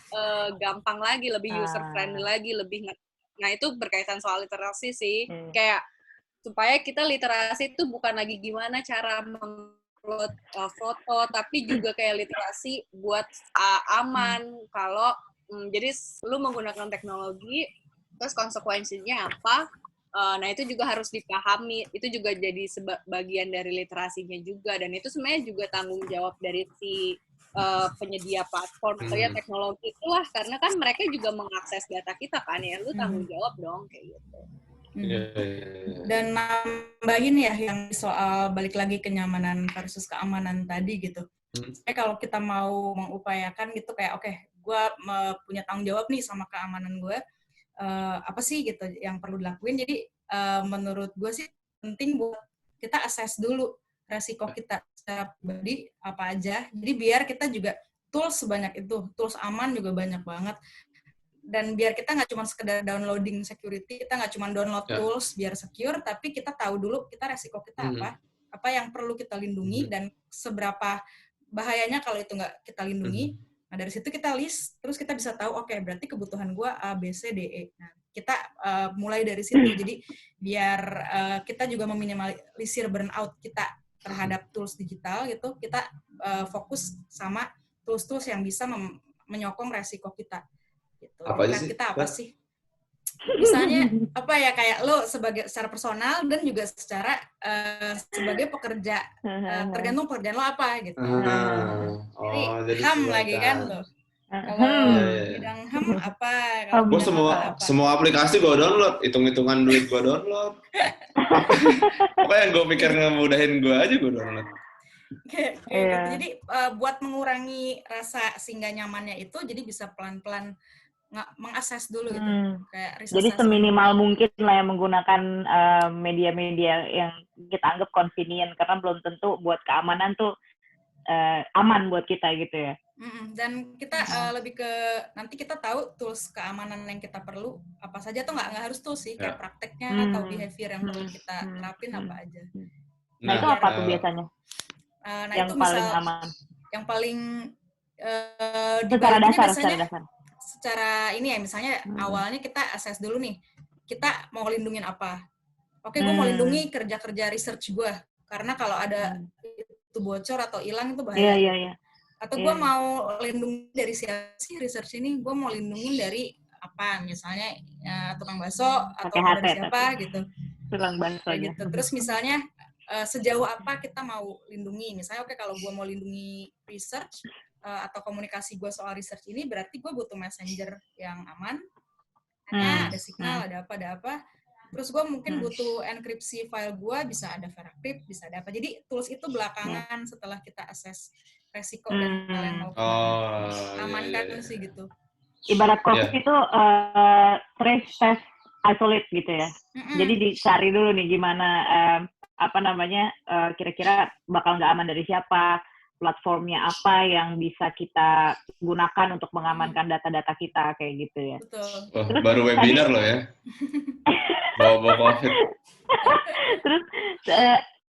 gampang lagi, lebih user friendly lagi, lebih. Nah itu berkaitan soal literasi sih, kayak supaya kita literasi itu bukan lagi gimana cara mengupload foto, tapi juga kayak literasi buat aman. Kalau jadi lu menggunakan teknologi, terus konsekuensinya apa? Nah itu juga harus dipahami. Itu juga jadi bagian dari literasinya juga, dan itu sebenarnya juga tanggung jawab dari si penyedia platform atau ya teknologi itulah, karena kan mereka juga mengakses data kita kan, ya lu tanggung jawab dong kayak gitu. Dan nambahin ya yang soal balik lagi kenyamanan versus keamanan tadi gitu. Kalau kita mau mengupayakan gitu kayak oke, gue punya tanggung jawab nih sama keamanan gue, apa sih gitu yang perlu dilakuin. Jadi menurut gue sih penting buat kita assess dulu resiko kita secara pribadi apa aja. Jadi biar kita juga tools sebanyak itu, tools aman juga banyak banget. Dan biar kita nggak cuma sekedar downloading security, kita nggak cuma download tools biar secure, tapi kita tahu dulu kita resiko kita apa yang perlu kita lindungi, dan seberapa bahayanya kalau itu nggak kita lindungi. Nah dari situ kita list, terus kita bisa tahu oke, berarti kebutuhan gue A, B, C, D, E. Nah kita mulai dari situ, jadi biar kita juga meminimalisir burnout kita terhadap tools digital gitu, kita fokus sama tools-tools yang bisa menyokong resiko kita. Gitu. Apa aja sih? Kita apa sih? Misalnya apa ya, kayak lo secara personal dan juga secara sebagai pekerja, tergantung pekerjaan lo apa gitu. Jadi HAM lagi kan lo. Kalau bidang HAM apa? Gue semua aplikasi gue download, hitung-hitungan duit gue download. Pokoknya yang gue pikir ngemudahin gue aja gue download. Gitu. Jadi buat mengurangi rasa singgah nyamannya itu, jadi bisa pelan-pelan mengakses dulu gitu. Kayak jadi seminimal mungkin lah yang menggunakan media-media yang kita anggap convenient, karena belum tentu buat keamanan tuh aman buat kita gitu ya. Dan kita lebih ke nanti kita tahu tools keamanan yang kita perlu apa saja, tuh nggak harus tools sih, kayak prakteknya atau behavior yang perlu kita terapin apa aja. Nah itu apa tuh biasanya? Nah yang itu paling aman, yang paling secara dasar. Secara ini ya, misalnya awalnya kita assess dulu nih, kita mau lindungin apa. Oke, gue mau lindungi kerja-kerja research gue, karena kalau ada itu bocor atau hilang itu bahaya. Iya. Atau gue mau lindungi dari siapa sih research ini, gue mau lindungin dari apa, misalnya tukang bakso atau dari siapa gitu. Tukang bakso gitu. Terus misalnya sejauh apa kita mau lindungi, misalnya oke, kalau gue mau lindungi research atau komunikasi gue soal research ini, berarti gue butuh messenger yang aman, ada signal, ada apa. Terus gue mungkin butuh enkripsi file gue, bisa ada Veracrypt, bisa ada apa. Jadi tools itu belakangan setelah kita assess resiko dan hal yang mau kita amankan sih gitu. Ibarat COVID itu trace, test, isolate gitu ya. Jadi dicari dulu nih gimana kira-kira bakal nggak aman dari siapa, platformnya apa yang bisa kita gunakan untuk mengamankan data-data kita, kayak gitu ya. Betul. Terus, baru webinar loh ya. Bawa COVID. Terus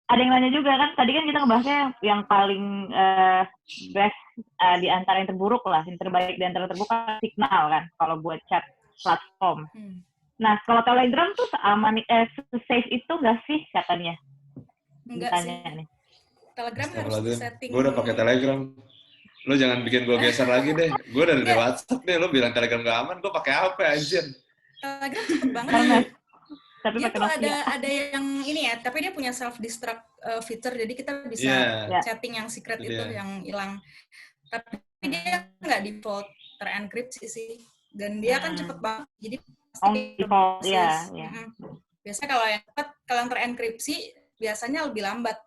ada yang nanya juga kan, tadi kan kita ngebahasnya yang paling best di antara yang terburuk lah, yang terbaik di antara terburuk kan Signal kan, kalau buat chat platform. Nah, kalau Telegram tuh safe itu nggak sih katanya? Enggak sih. Nih. Telegram harus setting. Gue udah pakai Telegram. Lo jangan bikin gue geser lagi deh. Gue dari WhatsApp deh. Lo bilang Telegram gak aman, gue pakai apa anjir? Telegram cepet banget. Tapi dia tuh ada yang ini ya, tapi dia punya self destruct feature, jadi kita bisa setting yang secret itu yang hilang. Tapi dia nggak default terenkripsi sih. Dan dia kan cepet banget. Jadi pasti default biasanya kalau yang terenkripsi biasanya lebih lambat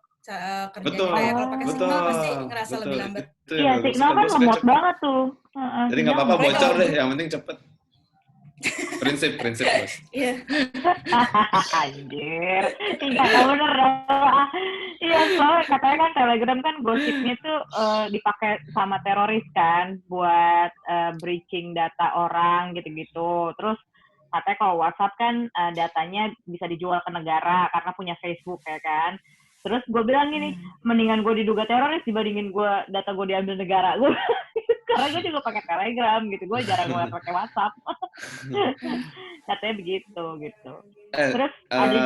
kerjanya. Betul. Kalau pakai Signal pasti ngerasa lebih lambat. Iya, Signal kan lemot banget tuh. Jadi nggak apa-apa bocor deh, yang penting cepet. Prinsip Bos. Iya. Anjir. Enggak bener dong. Iya, soalnya katanya kan Telegram kan gosipnya tuh dipakai sama teroris kan buat breaching data orang gitu-gitu. Terus katanya kalau WhatsApp kan datanya bisa dijual ke negara karena punya Facebook ya kan. Terus gue bilang gini, mendingan gue diduga teroris dibandingin data gue diambil negara. Karena gue juga pakai Telegram gitu, gue jarang banget pakai WhatsApp. Katanya begitu gitu. Terus ada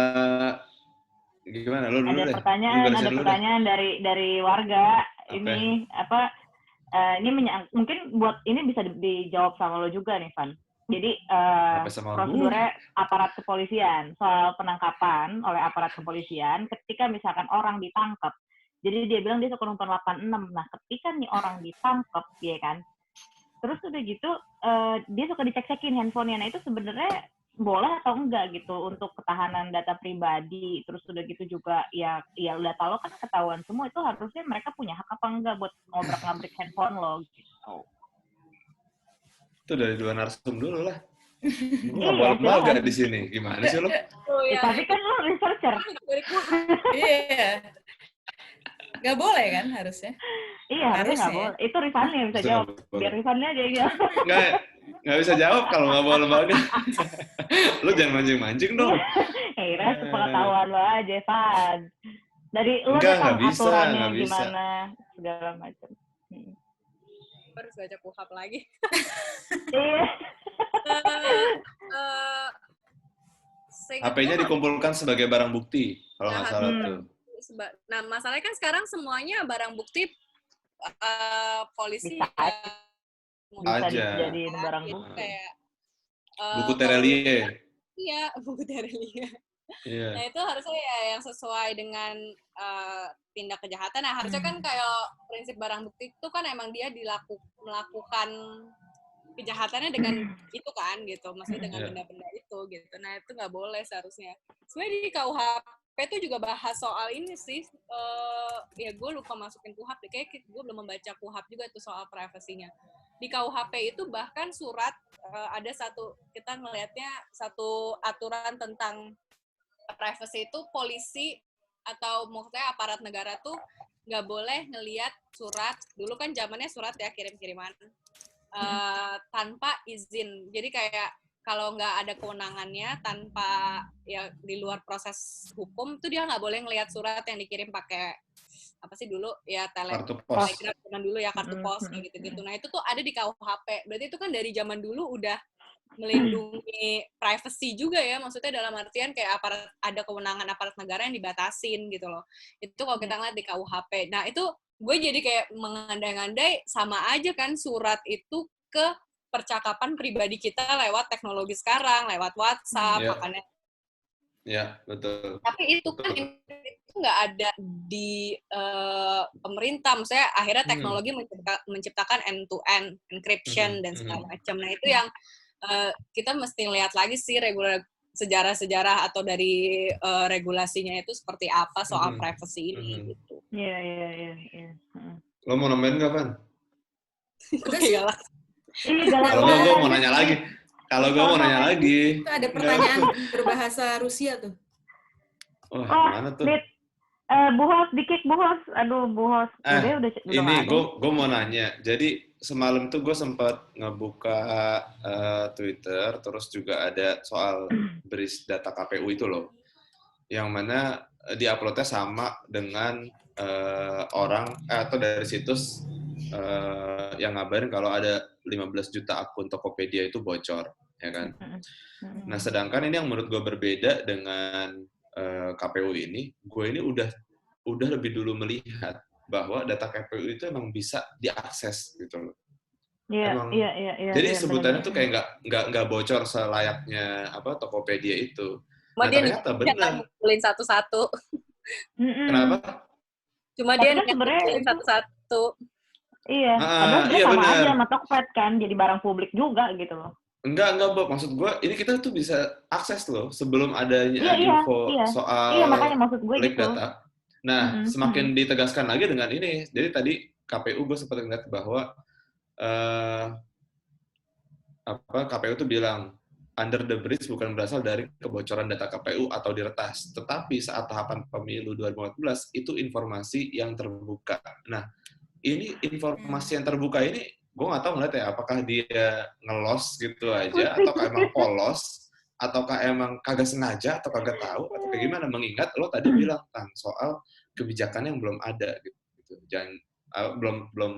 gimana lu dulu ada pertanyaan dari warga. Okay. Ini apa? Ini mungkin buat ini bisa dijawab sama lo juga nih, Van. Jadi prosedurnya aparat kepolisian soal penangkapan oleh aparat kepolisian ketika misalkan orang ditangkap. Jadi dia bilang dia suka nonton 86. Nah, ketika nih orang ditangkap, ya kan. Terus udah gitu dia suka dicek-cekin handphonenya. Nah, itu sebenarnya boleh atau enggak gitu untuk ketahanan data pribadi. Terus udah gitu juga ya data lo kan ketahuan semua, itu harusnya mereka punya hak apa enggak buat ngobrak-ngabrik handphone lo gitu. Itu dari dua narsum dulu lah. Gue nggak boleh lembaga di sini. Gimana sih lo? Tapi kan lo researcher. Iya. Nggak boleh kan harusnya? Iya, harusnya nggak boleh. Itu Rifannya yang bisa jawab. Biar Rifannya aja ya. Nggak bisa jawab kalau nggak boleh lembaga. Lo jangan mancing-mancing dong. Kira sepengetahuan lo aja, Van. Dari lo tentang aturannya gimana, segala macam. Harus baca KUHAP lagi. HP-nya dikumpulkan sebagai barang bukti, kalau nggak salah tuh. Nah, masalahnya kan sekarang semuanya barang bukti polisi bisa dijadiin barang bukti. Kayak buku Terelie. Iya, buku Terelie. Yeah. Nah, itu harusnya ya yang sesuai dengan tindak kejahatan. Nah, harusnya kan kayak prinsip barang bukti itu kan emang dia melakukan kejahatannya dengan itu kan gitu, maksudnya dengan benda-benda itu gitu. Nah, itu nggak boleh seharusnya. Sebenarnya di KUHP itu juga bahas soal ini sih. Ya gue lupa masukin KUHP, kayak gue belum membaca KUHP juga itu soal privasinya. Di KUHP itu bahkan surat ada kita ngelihatnya satu aturan tentang privacy itu polisi atau maksudnya aparat negara tuh nggak boleh ngelihat surat, dulu kan zamannya surat ya kirim-kiriman tanpa izin. Jadi kayak kalau nggak ada kewenangannya tanpa ya di luar proses hukum tuh dia nggak boleh ngelihat surat yang dikirim pakai apa sih dulu ya telegram dulu ya kartu pos kayak gitu-gitu. Nah itu tuh ada di KUHP. Berarti itu kan dari zaman dulu udah melindungi privacy juga ya, maksudnya dalam artian kayak ada kewenangan aparat negara yang dibatasin gitu loh. Itu kalau kita ngeliat di KUHP. Nah itu gue jadi kayak mengandai-andai sama aja kan surat itu ke percakapan pribadi kita lewat teknologi sekarang, lewat WhatsApp, makanya. Iya, betul. Tapi itu kan itu nggak ada di pemerintah, maksudnya akhirnya teknologi menciptakan end-to-end encryption dan segala macam. Nah itu yang kita mesti lihat lagi sih sejarah-sejarah atau dari regulasinya itu seperti apa soal privacy ini gitu. Iya. Lo mau nambahin nggak, Van? Udah sih. Kalau gue mau nanya lagi. Itu ada pertanyaan berbahasa Rusia tuh. Mana tuh? Bu Hos, di-kick Bu Hos. Aduh, Bu Hos. Ini gue mau nanya. Jadi semalam tuh gue sempat ngebuka Twitter, terus juga ada soal breach data KPU itu loh. Yang mana di-uploadnya sama dengan orang atau dari situs yang ngabarin kalau ada 15 juta akun Tokopedia itu bocor, ya kan? Nah, sedangkan ini yang menurut gue berbeda dengan KPU ini, gue ini udah lebih dulu melihat bahwa data KPU itu emang bisa diakses gitu loh. Iya. Jadi sebutannya tuh kayak nggak bocor selayaknya Tokopedia itu. Cuma dia ternyata benar. Ngumpulin satu-satu. Kenapa? Cuma dia ngumpulin satu-satu. Iya. Padahal dia sama aja sama Tokped kan, jadi barang publik juga gitu loh. Enggak, Bob. Maksud gue, ini kita tuh bisa akses loh sebelum adanya info soal makanya maksud gue leak gitu. data. Nah, semakin ditegaskan lagi dengan ini. Jadi tadi KPU gue sempat ngeliat bahwa KPU tuh bilang under the bridge bukan berasal dari kebocoran data KPU atau diretas, tetapi saat tahapan pemilu 2014 itu informasi yang terbuka. Nah, ini informasi yang terbuka ini, gue nggak tahu ngeliat ya, apakah dia ngelos gitu aja, ataukah emang polos, ataukah emang kagak sengaja, atau kagak tahu, atau kayak gimana, mengingat lo tadi bilang kan soal kebijakan yang belum ada gitu. Jangan belum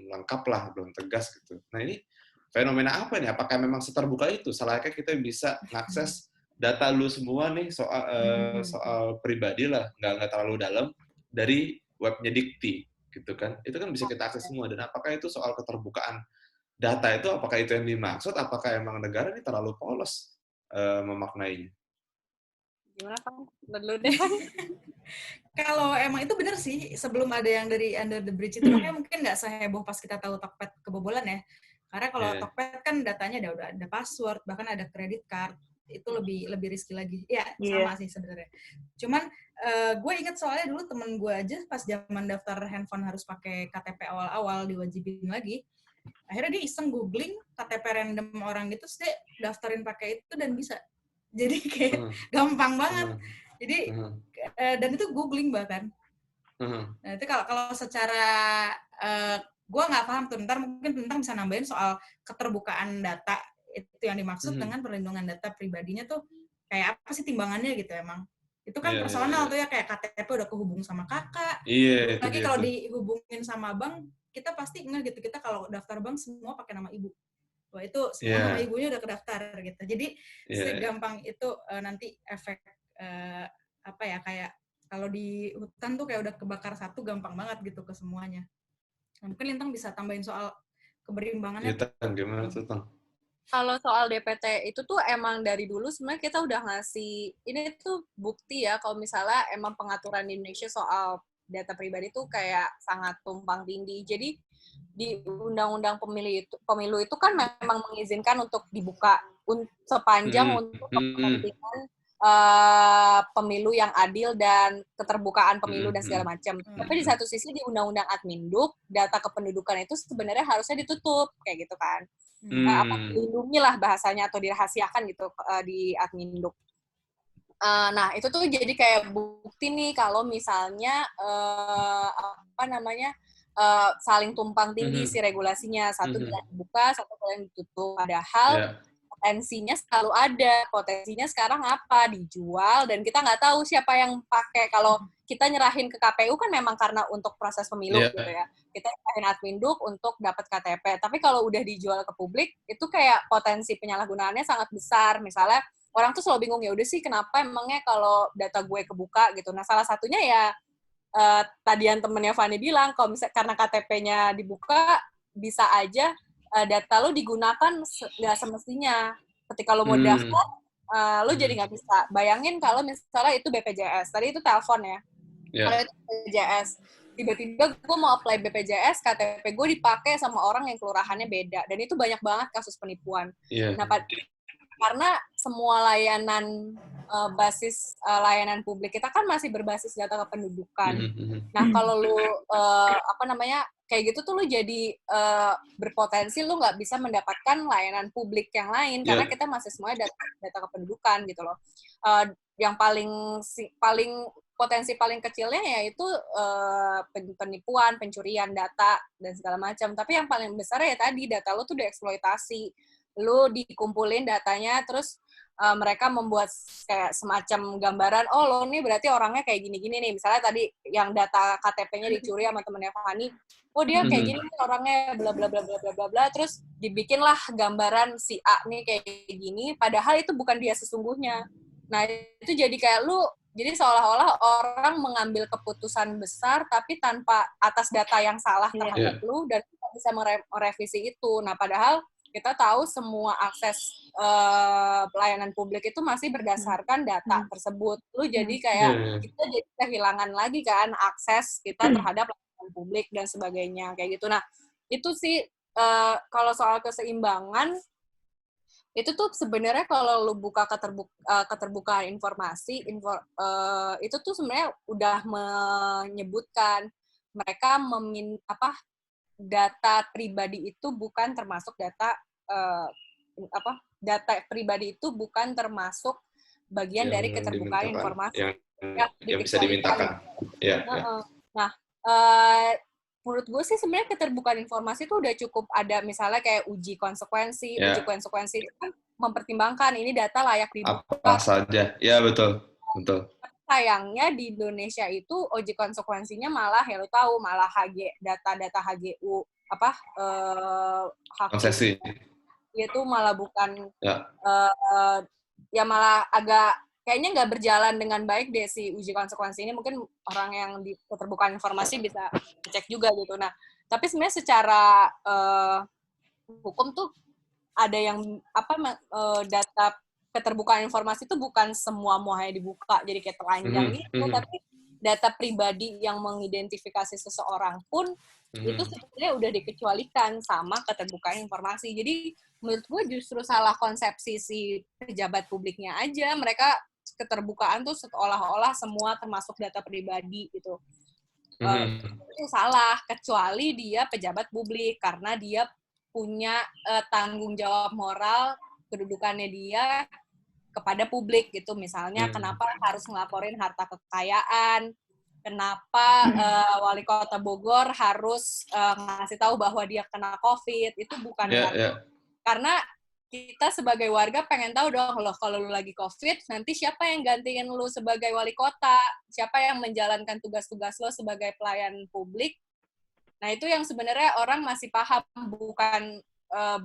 lengkap lah, belum tegas gitu. Nah ini fenomena apa nih? Apakah memang seterbuka itu? Selayaknya kita bisa mengakses data lu semua nih soal pribadi lah, nggak terlalu dalam dari webnya Dikti gitu kan? Itu kan bisa kita akses semua. Dan apakah itu soal keterbukaan data itu? Apakah itu yang dimaksud? Apakah emang negara ini terlalu polos memaknainya? Gimana Kang? Dulu deh. Kalau emang itu bener sih, sebelum ada yang dari Under the Bridge itu, makanya mungkin nggak seheboh pas kita tahu Tokped kebobolan ya. Karena kalau Tokped kan datanya udah ada password, bahkan ada credit card, itu lebih risky lagi. Ya, sama sih sebenarnya. Cuman gue inget soalnya dulu temen gue aja pas zaman daftar handphone harus pakai KTP awal-awal diwajibin lagi. Akhirnya dia iseng googling KTP random orang gitu, terus dia daftarin pakai itu dan bisa. Jadi kayak gampang banget. Jadi dan itu googling bahkan. Nah itu kalau secara gue nggak paham tuh, ntar mungkin tentang bisa nambahin soal keterbukaan data itu yang dimaksud dengan perlindungan data pribadinya tuh kayak apa sih timbangannya gitu emang. Itu kan personal tuh ya, kayak KTP udah kehubung sama kakak. Lagi kalau dihubungin sama bank, kita pasti nggak gitu, kita kalau daftar bank semua pakai nama ibu. Wah itu semua nama ibunya udah kedaftar gitu. Jadi segampang itu nanti efek apa ya, kayak kalau di hutan tuh kayak udah kebakar satu gampang banget gitu ke semuanya. Nah, mungkin Lintang bisa tambahin soal keberimbangannya. Gimana tuh Tang? Kalau soal DPT itu tuh emang dari dulu sebenarnya kita udah ngasih, ini tuh bukti ya kalau misalnya emang pengaturan di Indonesia soal data pribadi tuh kayak sangat tumpang tindih. Jadi di undang-undang pemilu itu kan memang mengizinkan untuk dibuka sepanjang untuk kepentingan pemilu yang adil dan keterbukaan pemilu dan segala macam. Tapi di satu sisi di undang-undang Adminduk, data kependudukan itu sebenarnya harusnya ditutup kayak gitu kan. Dilindungi lah bahasanya atau dirahasiakan gitu di Adminduk. Nah itu tuh jadi kayak bukti nih kalau misalnya saling tumpang tindih si regulasinya, satu bilang dibuka, satu bilang ditutup. Padahal potensinya selalu ada, potensinya sekarang apa, dijual, dan kita nggak tahu siapa yang pakai. Kalau kita nyerahin ke KPU kan memang karena untuk proses pemilu gitu ya, kita nyerahin Adminduk untuk dapat KTP, tapi kalau udah dijual ke publik, itu kayak potensi penyalahgunaannya sangat besar. Misalnya, orang tuh selalu bingung, ya udah sih kenapa emangnya kalau data gue kebuka gitu. Nah, salah satunya ya, tadi yang temennya Fanny bilang, kalau misalnya karena KTP-nya dibuka, bisa aja data lo digunakan nggak semestinya. Ketika lo mau daftar, lo jadi nggak bisa. Bayangin kalau misalnya itu BPJS. Tadi itu telepon ya. Kalau itu BPJS. Tiba-tiba gue mau apply BPJS, KTP gue dipakai sama orang yang kelurahannya beda. Dan itu banyak banget kasus penipuan. Nah, karena semua layanan basis layanan publik kita kan masih berbasis data kependudukan. Nah, kalau lu kayak gitu tuh lu jadi berpotensi lu nggak bisa mendapatkan layanan publik yang lain karena kita masih semuanya data kependudukan gitu loh. Yang paling potensi paling kecilnya yaitu penipuan, pencurian data dan segala macam. Tapi yang paling besar ya tadi data lu tuh dieksploitasi. Lu dikumpulin datanya, terus mereka membuat kayak semacam gambaran, oh lo nih berarti orangnya kayak gini-gini nih. Misalnya tadi yang data KTP-nya dicuri sama temennya Fanny, oh dia kayak gini nih orangnya, bla bla bla bla bla bla bla, terus dibikinlah gambaran si A nih kayak gini, padahal itu bukan dia sesungguhnya. Nah itu jadi kayak jadi seolah-olah orang mengambil keputusan besar tapi tanpa atas data yang salah terhadap lu dan tidak bisa merevisi itu. Nah padahal kita tahu semua akses pelayanan publik itu masih berdasarkan data tersebut. Lu jadi kayak kita jadi kehilangan lagi kan akses kita terhadap pelayanan publik dan sebagainya kayak gitu. Nah itu sih kalau soal keseimbangan itu tuh sebenarnya kalau lu buka keterbukaan informasi itu tuh sebenarnya udah menyebutkan mereka data pribadi itu bukan termasuk data data pribadi itu bukan termasuk bagian dari keterbukaan informasi yang bisa dimintakan. Ya. Nah, menurut gue sih sebenarnya keterbukaan informasi itu udah cukup ada, misalnya kayak uji konsekuensi. Uji konsekuensi itu kan mempertimbangkan ini data layak dibuka. Apa saja, ya betul. Sayangnya di Indonesia itu uji konsekuensinya malah, ya lo tahu, malah data-data HGU konsesi itu malah bukan ya malah agak kayaknya nggak berjalan dengan baik deh si uji konsekuensi ini. Mungkin orang yang di keterbukaan informasi bisa cek juga gitu. Nah, tapi sebenarnya secara hukum tuh ada yang data keterbukaan informasi itu bukan semuanya dibuka jadi kayak telanjang gitu, tapi data pribadi yang mengidentifikasi seseorang pun itu sebenarnya udah dikecualikan sama keterbukaan informasi. Jadi menurut gue justru salah konsepsi si pejabat publiknya aja. Mereka keterbukaan tuh seolah-olah semua termasuk data pribadi gitu. Itu salah, kecuali dia pejabat publik karena dia punya tanggung jawab moral kedudukannya dia kepada publik gitu. Misalnya kenapa harus ngelaporin harta kekayaan, kenapa wali kota Bogor harus ngasih tahu bahwa dia kena COVID, itu bukan karena kita sebagai warga pengen tahu dong, loh kalau lu lagi COVID, nanti siapa yang gantiin lu sebagai wali kota, siapa yang menjalankan tugas-tugas lo sebagai pelayan publik. Nah, itu yang sebenarnya orang masih paham,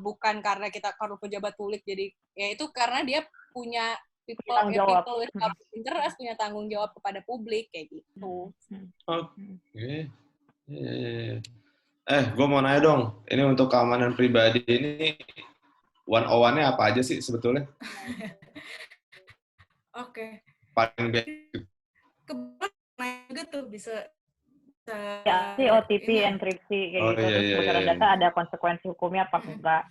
bukan karena kita kalau pejabat publik, jadi ya itu karena dia punya people with public interest, punya tanggung jawab kepada publik kayak gitu. Oke. Gue mau nanya dong, ini untuk keamanan pribadi ini 101-nya apa aja sih sebetulnya? Oke. Paling basic. Kebetulan juga tuh bisa ya sih OTP, enkripsi kayak gitu. Terus kebocoran data ada konsekuensi hukumnya apa enggak?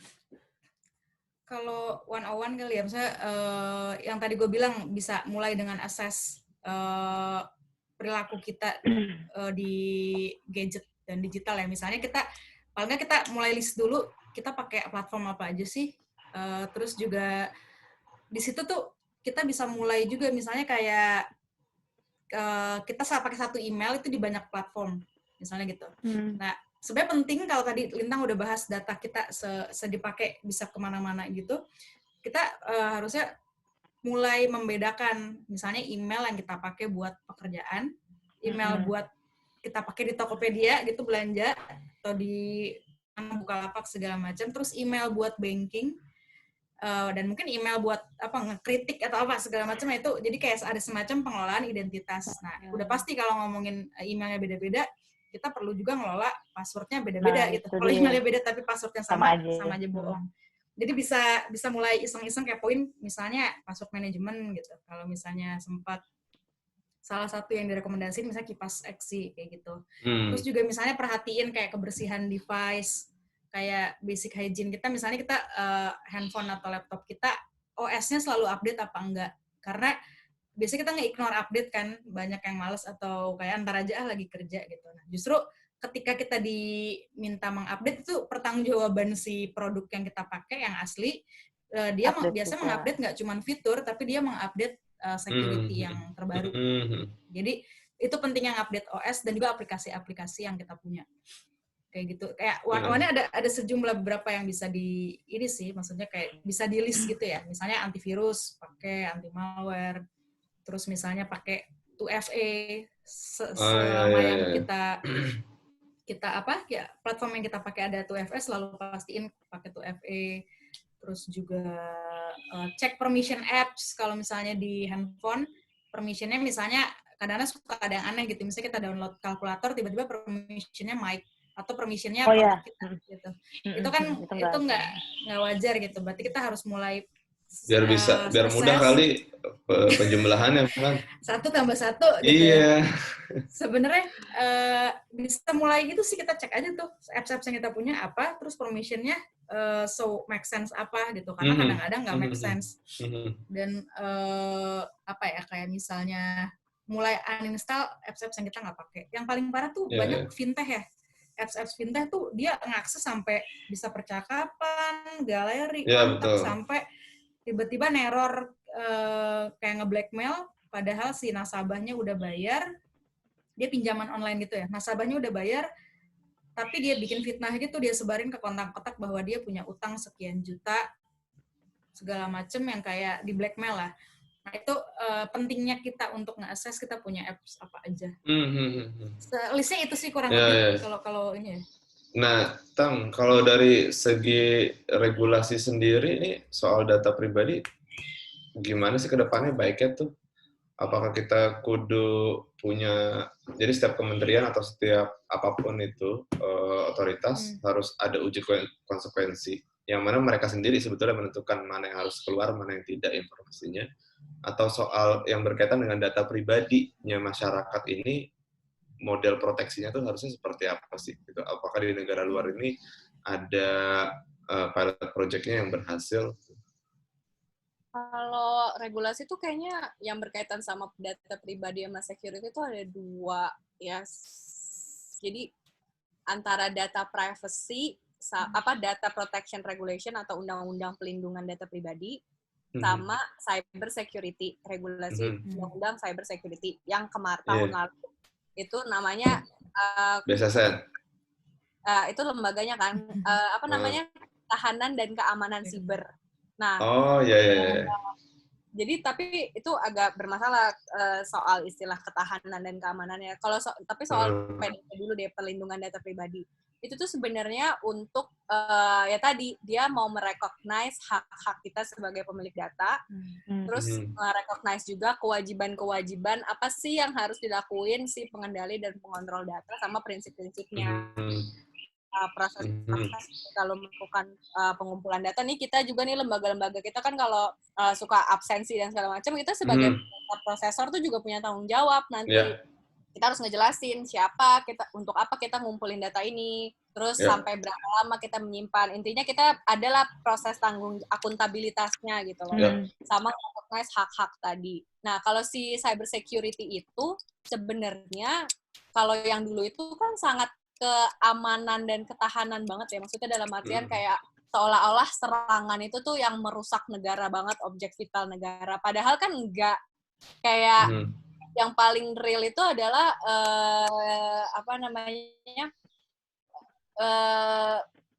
Kalau 101 kali ya, misalnya yang tadi gue bilang bisa mulai dengan assess perilaku kita di gadget dan digital ya. Misalnya paling nggak kita mulai list dulu, kita pakai platform apa aja sih. Terus juga di situ tuh kita bisa mulai juga misalnya kayak kita pakai satu email itu di banyak platform, misalnya gitu. Nah, sebenarnya penting kalau tadi Lintang udah bahas data kita dipakai bisa kemana-mana gitu, kita harusnya mulai membedakan, misalnya email yang kita pakai buat pekerjaan, email buat kita pakai di Tokopedia gitu belanja, atau di Bukalapak segala macam, terus email buat banking, dan mungkin email buat ngekritik atau apa segala macam itu. Jadi kayak ada semacam pengelolaan identitas. Nah, udah pasti kalau ngomongin emailnya beda-beda, kita perlu juga ngelola passwordnya beda-beda gitu. Kalau emailnya beda tapi passwordnya sama aja bohong. Jadi bisa mulai iseng-iseng kepoin misalnya password manajemen gitu. Kalau misalnya sempat salah satu yang direkomendasiin misalnya Kipas X kayak gitu. Terus juga misalnya perhatiin kayak kebersihan device, kayak basic hygiene kita, misalnya kita handphone atau laptop kita OS-nya selalu update apa enggak. Karena biasanya kita nge-ignore update kan, banyak yang males atau kayak antar aja lagi kerja gitu. Nah, justru ketika kita diminta mengupdate itu pertanggungjawaban si produk yang kita pakai yang asli, dia biasa mengupdate nggak cuma fitur, tapi dia mengupdate security yang terbaru. Jadi itu pentingnya ngupdate OS dan juga aplikasi-aplikasi yang kita punya. Kayak gitu. Kayak one-on-nya ada sejumlah beberapa yang bisa di ini sih, maksudnya kayak bisa di list gitu ya. Misalnya antivirus, pakai anti malware. Terus misalnya pakai 2FA selama yang kita platform yang kita pakai ada 2FA, selalu pastiin pakai 2FA. Terus juga cek permission apps kalau misalnya di handphone, permissionnya misalnya kadang-kadang suka ada yang aneh gitu. Misalnya kita download kalkulator, tiba-tiba permissionnya mic atau permissionnya kita gitu. Itu kan itu nggak wajar gitu. Berarti kita harus mulai biar mudah kali penjumlahannya kan. 1 tambah 1 gitu ya. Sebenarnya bisa mulai gitu sih, kita cek aja tuh apps-apps yang kita punya apa, terus permissionnya make sense apa gitu, karena kadang-kadang nggak make sense. Dan kayak misalnya mulai uninstall apps-apps yang kita nggak pakai. Yang paling parah tuh banyak fintech ya. apps fintech tuh dia ngakses sampai bisa percakapan, galeri, Iya, kontak, betul. sampai tiba-tiba neror kayak nge-blackmail, padahal si nasabahnya udah bayar, dia pinjaman online gitu ya, nasabahnya udah bayar, tapi dia bikin fitnah gitu, dia sebarin ke kontak-kontak bahwa dia punya utang sekian juta, segala macem yang kayak di blackmail lah. Nah itu pentingnya kita untuk nge-assess kita punya apps apa aja. Listnya itu sih kurang lebih kalau ini ya. Nah, Tang, kalau dari segi regulasi sendiri nih soal data pribadi, gimana sih ke depannya baiknya tuh? Apakah kita kudu punya, jadi setiap kementerian atau setiap apapun itu otoritas harus ada uji konsekuensi, yang mana mereka sendiri sebetulnya menentukan mana yang harus keluar, mana yang tidak informasinya, atau soal yang berkaitan dengan data pribadinya masyarakat ini, model proteksinya tuh harusnya seperti apa sih? Gitu. Apakah di negara luar ini ada pilot project-nya yang berhasil? Kalau regulasi tuh kayaknya yang berkaitan sama data pribadi sama security itu ada dua ya. Jadi antara data privacy, data protection regulation atau undang-undang pelindungan data pribadi, sama cyber security, regulasi undang-undang cyber security yang tahun lalu itu namanya BSSN. Itu lembaganya kan namanya Tahanan dan Keamanan Siber. Nah, jadi tapi itu agak bermasalah soal istilah ketahanan dan keamanannya. Tapi soal PDP dulu deh, perlindungan data pribadi. Itu tuh sebenarnya untuk ya tadi dia mau merecognize hak-hak kita sebagai pemilik data, terus merecognize juga kewajiban-kewajiban apa sih yang harus dilakuin si pengendali dan pengontrol data sama prinsip-prinsipnya. Proses kalau melakukan pengumpulan data nih, kita juga nih lembaga-lembaga kita kan kalau suka absensi dan segala macam, kita sebagai prosesor tuh juga punya tanggung jawab nanti. Kita harus ngejelasin siapa kita, untuk apa kita ngumpulin data ini, terus sampai berapa lama kita menyimpan. Intinya kita adalah proses akuntabilitasnya gitu loh. Sama recognize hak-hak tadi. Nah, kalau si cyber security itu sebenarnya kalau yang dulu itu kan sangat keamanan dan ketahanan banget ya. Maksudnya dalam artian kayak seolah-olah serangan itu tuh yang merusak negara banget, objek vital negara. Padahal kan enggak. Kayak yang paling real itu adalah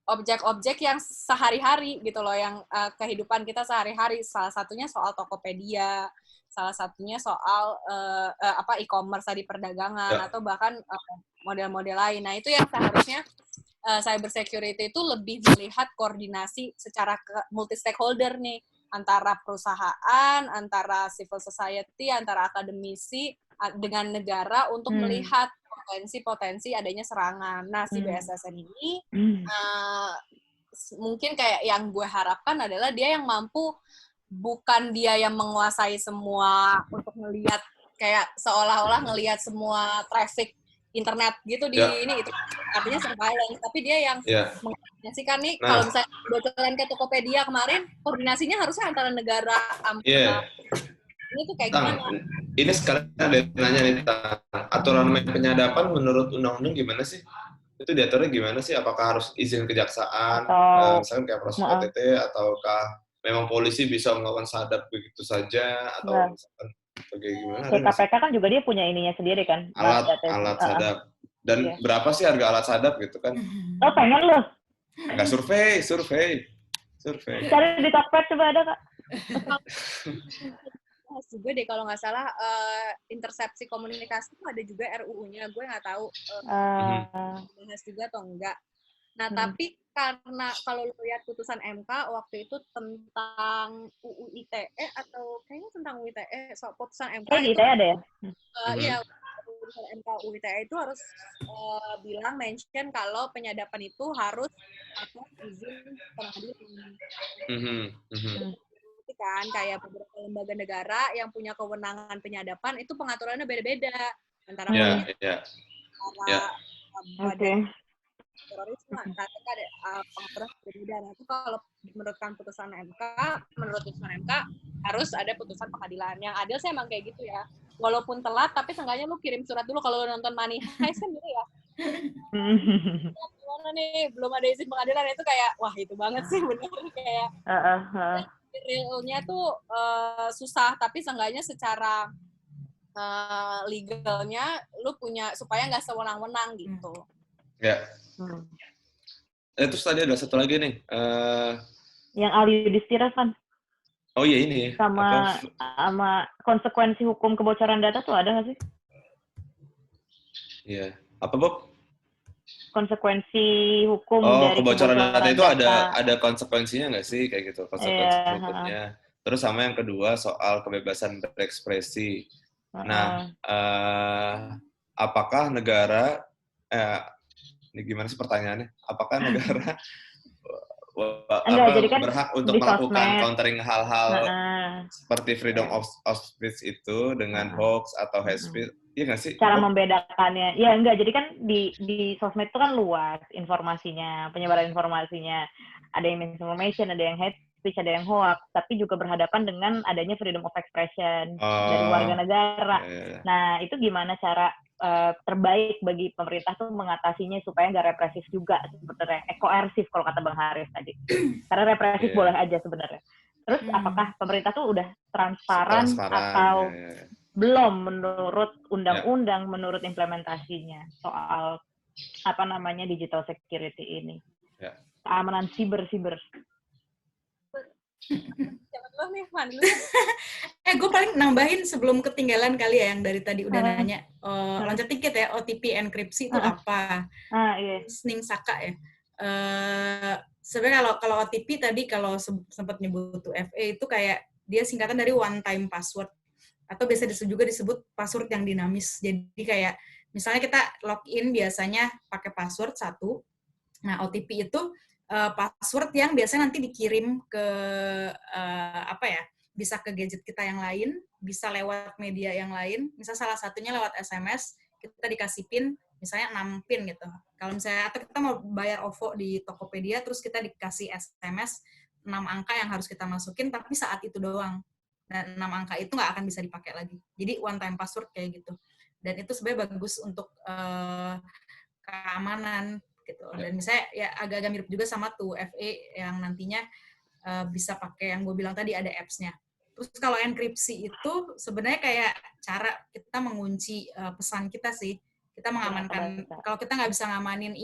objek-objek yang sehari-hari gitu loh, yang kehidupan kita sehari-hari. Salah satunya soal Tokopedia, salah satunya soal e-commerce tadi, perdagangan, atau bahkan model-model lain. Nah, itu yang seharusnya cyber security itu lebih melihat koordinasi secara multi stakeholder nih, antara perusahaan, antara civil society, antara akademisi dengan negara untuk melihat potensi adanya serangan. Nah, si BSSN ini mungkin kayak yang gue harapkan adalah dia yang mampu, bukan dia yang menguasai semua untuk ngelihat kayak seolah-olah ngelihat semua traffic internet gitu di ini, itu artinya surveillance, tapi dia yang mengkoordinasikan nih. Kalau misalnya bocoran ke Tokopedia kemarin, koordinasinya harusnya antara negara ini tuh kayak gimana? Ini sekalian ada yang nanya nih, aturan main penyadapan menurut undang-undang gimana sih? Itu diaturnya gimana sih? Apakah harus izin kejaksaan, misalkan kayak proses OTT, ataukah memang polisi bisa melakukan sadap begitu saja, atau misalkan kayak gimana? KPK kan juga dia punya ininya sendiri kan? Alat sadap. Dan berapa sih harga alat sadap gitu kan? Oh, pengen loh. Nggak survei. Cari di Tokped coba ada, Kak. Juga deh kalau nggak salah intersepsi komunikasi itu ada juga RUU-nya, gue nggak tahu bahas juga atau enggak. Nah, tapi karena kalau lu lihat putusan MK waktu itu tentang UU ITE, atau kayaknya tentang UU ITE, soal putusan MK itu ITE ada ya? Iya, putusan MK UU ITE itu harus bilang mention kalau penyadapan itu harus atas izin pengadilan. Kan kayak beberapa lembaga negara yang punya kewenangan penyadapan itu pengaturannya beda-beda antara badan terorisme, KPK ada pengaturan berbeda. Nah, itu kalau menurut putusan MK harus ada putusan pengadilan. Yang adil sih emang kayak gitu ya. Walaupun telat, tapi seenggaknya lu kirim surat dulu. Kalau lu nonton Money Heist kan gitu ya. gimana nih, belum ada izin pengadilan, itu kayak wah itu banget sih bener kayak realnya tuh susah, tapi seenggaknya secara legalnya lu punya supaya nggak sewenang-wenang gitu. Ya. Terus tadi ada satu lagi nih. Yang Ali Yudhistira kan. Oh iya ini. Sama konsekuensi hukum kebocoran data tuh ada nggak sih? Iya. Apa Bob? Konsekuensi hukum dari kebocoran data itu ada konsekuensinya nggak sih kayak gitu konsekuensi hukumnya. Terus sama yang kedua soal kebebasan berekspresi. Nah, apakah negara ini gimana sih pertanyaannya? Apakah negara jadi kan berhak untuk melakukan countering hal-hal seperti freedom of speech itu dengan hoax atau hate speech? Iya nggak sih? Cara membedakannya, ya enggak. Jadi kan di sosmed itu kan luas informasinya, penyebaran informasinya. Ada yang misinformation, ada yang hate speech, ada yang hoax, tapi juga berhadapan dengan adanya freedom of expression dari warga negara. Nah, itu gimana cara terbaik bagi pemerintah tuh mengatasinya supaya nggak represif juga sebenarnya, koersif kalau kata Bang Haris tadi. Karena represif boleh aja sebenarnya. Terus apakah pemerintah tuh udah transparan atau belum menurut undang-undang, menurut implementasinya soal digital security ini, keamanan siber. Siapa dulu nih, Man? Gue paling nambahin sebelum ketinggalan kali ya yang dari tadi udah nanya. Loncat dikit ya, OTP enkripsi itu apa? Iya. Sning Saka ya. Sebenarnya kalau OTP tadi kalau sempat nyebut FA itu kayak dia singkatan dari one time password atau biasa juga disebut password yang dinamis. Jadi kayak misalnya kita login biasanya pakai password 1. Nah, OTP itu password yang biasanya nanti dikirim ke bisa ke gadget kita yang lain, bisa lewat media yang lain. Misal salah satunya lewat SMS, kita dikasih PIN misalnya 6 PIN gitu. Kalau misalnya atau kita mau bayar OVO di Tokopedia terus kita dikasih SMS 6 angka yang harus kita masukin tapi saat itu doang. Dan 6 angka itu nggak akan bisa dipakai lagi. Jadi one time password kayak gitu. Dan itu sebenarnya bagus untuk keamanan gitu. Dan misalnya ya agak-agak mirip juga sama tuh FA yang nantinya bisa pakai yang gue bilang tadi ada apps-nya. Terus kalau enkripsi itu sebenarnya kayak cara kita mengunci pesan kita sih. Kita mengamankan, kalau kita nggak bisa ngamanin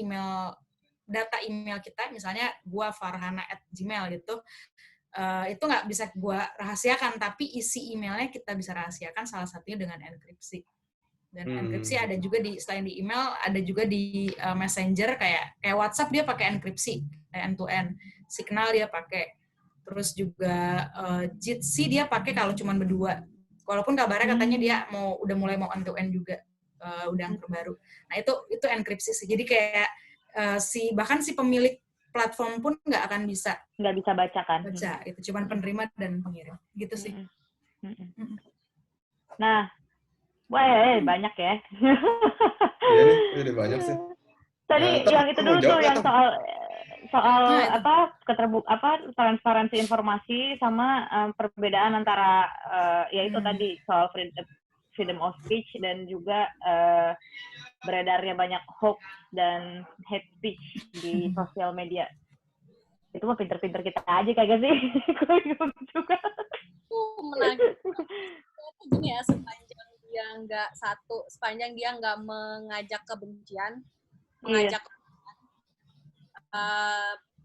data email kita, misalnya gua farhana@gmail gitu, itu nggak bisa gua rahasiakan, tapi isi emailnya kita bisa rahasiakan salah satunya dengan enkripsi. Dan enkripsi ada juga selain di email, ada juga di Messenger kayak WhatsApp dia pakai enkripsi, end-to-end. Signal dia pakai. Terus juga Jitsi dia pakai kalau cuma berdua. Walaupun kabarnya katanya dia udah mulai mau end-to-end juga, udah yang terbaru. Nah itu enkripsi sih. Jadi kayak bahkan si pemilik platform pun nggak bisa baca kan? Itu cuma penerima dan pengirim. Gitu sih. Nah. Wah, banyak ya. Iya nih, udah banyak sih. Tadi yang itu dulu tuh yang soal transparansi informasi sama perbedaan antara yaitu tadi soal freedom of speech dan juga beredarnya banyak hoax dan hate speech di sosial media. Itu mah pinter-pinter kita aja kagak sih? Gue bingung juga. Menagih. Gini ya, sepanjang dia nggak mengajak kebencian,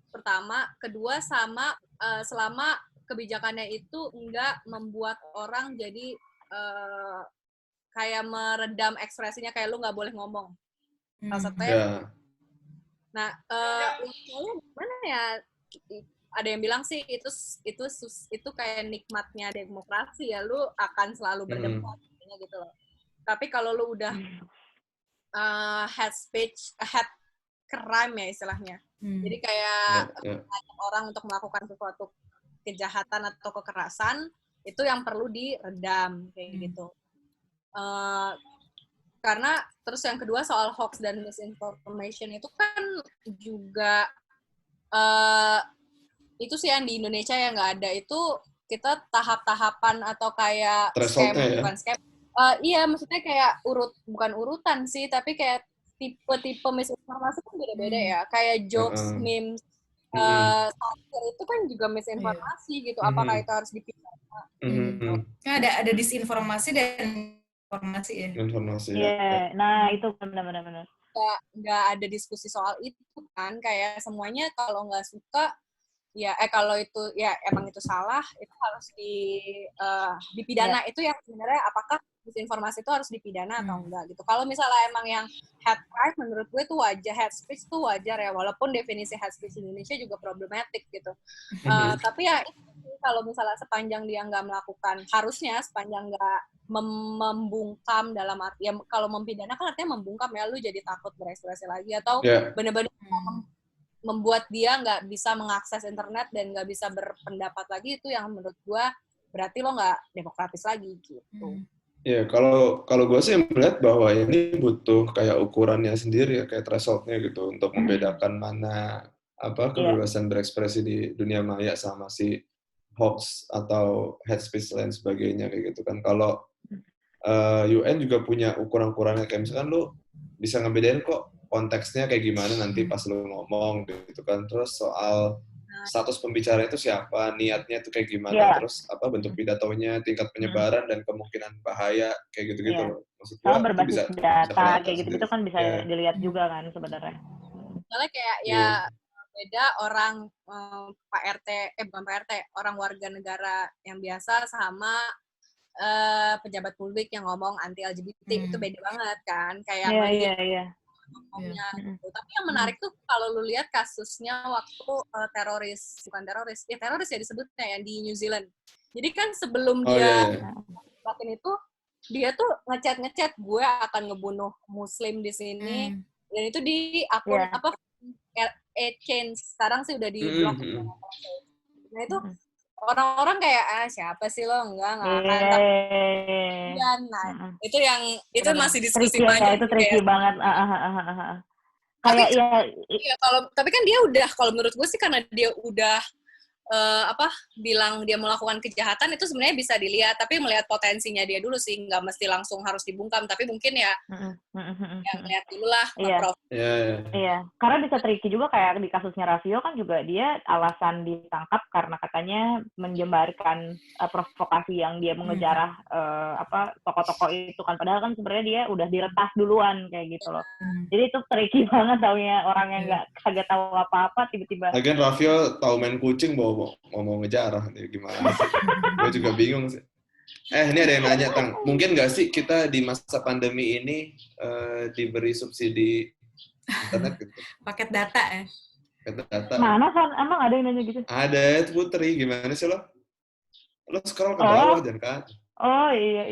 pertama, kedua selama kebijakannya itu nggak membuat orang jadi kayak meredam ekspresinya, kayak lu nggak boleh ngomong. Salah satunya. Nah, gimana ya? Ada yang bilang sih itu kayak nikmatnya demokrasi ya, lu akan selalu berdebat gitu loh. Tapi kalau lu udah hate speech, hate crime ya istilahnya. Jadi kayak mengajak orang untuk melakukan sesuatu kejahatan atau kekerasan, itu yang perlu diredam kayak gitu. Karena terus yang kedua soal hoax dan misinformation itu kan juga itu sih yang di Indonesia yang nggak ada, itu kita tahap-tahapan atau kayak scam, bukan scam. Iya, maksudnya kayak bukan urutan sih, tapi kayak tipe-tipe misinformasi kan beda-beda ya. Kayak jokes, memes, satire itu kan juga misinformasi gitu. Apakah itu harus dipidana? Ada disinformasi dan informasi ya. Informasi ya. Nah, itu benar-benar. Nggak ada diskusi soal itu kan. Kayak semuanya kalau nggak suka, ya kalau itu ya emang itu salah, itu harus dipidana. Itu yang sebenarnya apakah disinformasi itu harus dipidana atau enggak gitu. Kalau misalnya emang yang hate crime, menurut gue itu wajar, hate speech itu wajar ya, walaupun definisi hate speech Indonesia juga problematik gitu. Tapi ya kalau misalnya sepanjang dia nggak melakukan, harusnya sepanjang nggak membungkam dalam arti, ya kalau mempidana kan artinya membungkam ya, lu jadi takut berekspresi lagi atau benar-benar membuat dia nggak bisa mengakses internet dan nggak bisa berpendapat lagi, itu yang menurut gue berarti lo nggak demokratis lagi gitu. Ya, kalau gue sih melihat bahwa ini butuh kayak ukurannya sendiri ya, kayak threshold-nya gitu untuk membedakan mana kebebasan berekspresi di dunia maya sama si hoax atau hate speech lain sebagainya kayak gitu kan. Kalau UN juga punya ukuran-ukurannya, kayak misalkan lu bisa ngebedain kok konteksnya kayak gimana nanti pas lu ngomong gitu kan. Terus soal status pembicara itu siapa, niatnya itu kayak gimana, terus bentuk pidatonya, tingkat penyebaran dan kemungkinan bahaya kayak gitu-gitu loh. Maksud gua itu berbasis bisa data kayak gitu-gitu kan bisa dilihat juga kan sebenarnya. Misalnya kayak ya beda orang Pak RT, bukan Pak RT, orang warga negara yang biasa sama pejabat publik yang ngomong anti LGBT, itu beda banget kan, kayak ngomongnya gitu. Tapi yang menarik tuh kalau lu lihat kasusnya waktu teroris ya disebutnya ya, di New Zealand. Jadi kan sebelum dia itu, dia tuh ngechat gue akan ngebunuh Muslim di sini, dan itu di akun change, sekarang sih udah di blok. Nah itu orang-orang kayak siapa sih lo, enggak akan. Nah itu masih diskusi banyak. Itu tricky banget. Kayak tapi kan dia udah, kalau menurut gue sih karena dia udah bilang dia melakukan kejahatan, itu sebenarnya bisa dilihat, tapi melihat potensinya dia dulu sih, nggak mesti langsung harus dibungkam, tapi mungkin ya lihat dulu lah. Iya, karena bisa tricky juga kayak di kasusnya Raffio kan juga dia alasan ditangkap karena katanya menyebarkan provokasi yang dia mengejarah tokoh-tokoh itu kan, padahal kan sebenarnya dia udah diretas duluan kayak gitu loh. Jadi itu tricky banget taunya orang yang nggak kagak tahu apa-apa tiba-tiba. Lagian Raffio tahu main kucing mau ngejarah, gimana sih? Gue juga bingung sih. Ini ada yang nanya, Tang. Mungkin nggak sih kita di masa pandemi ini diberi subsidi internet gitu? Paket data ya? Paket data. Mana kan? Emang ada yang nanya gitu? Ada, Putri. Gimana sih lo? Lo scroll ke bawah, jangan ke atas. Oh iya.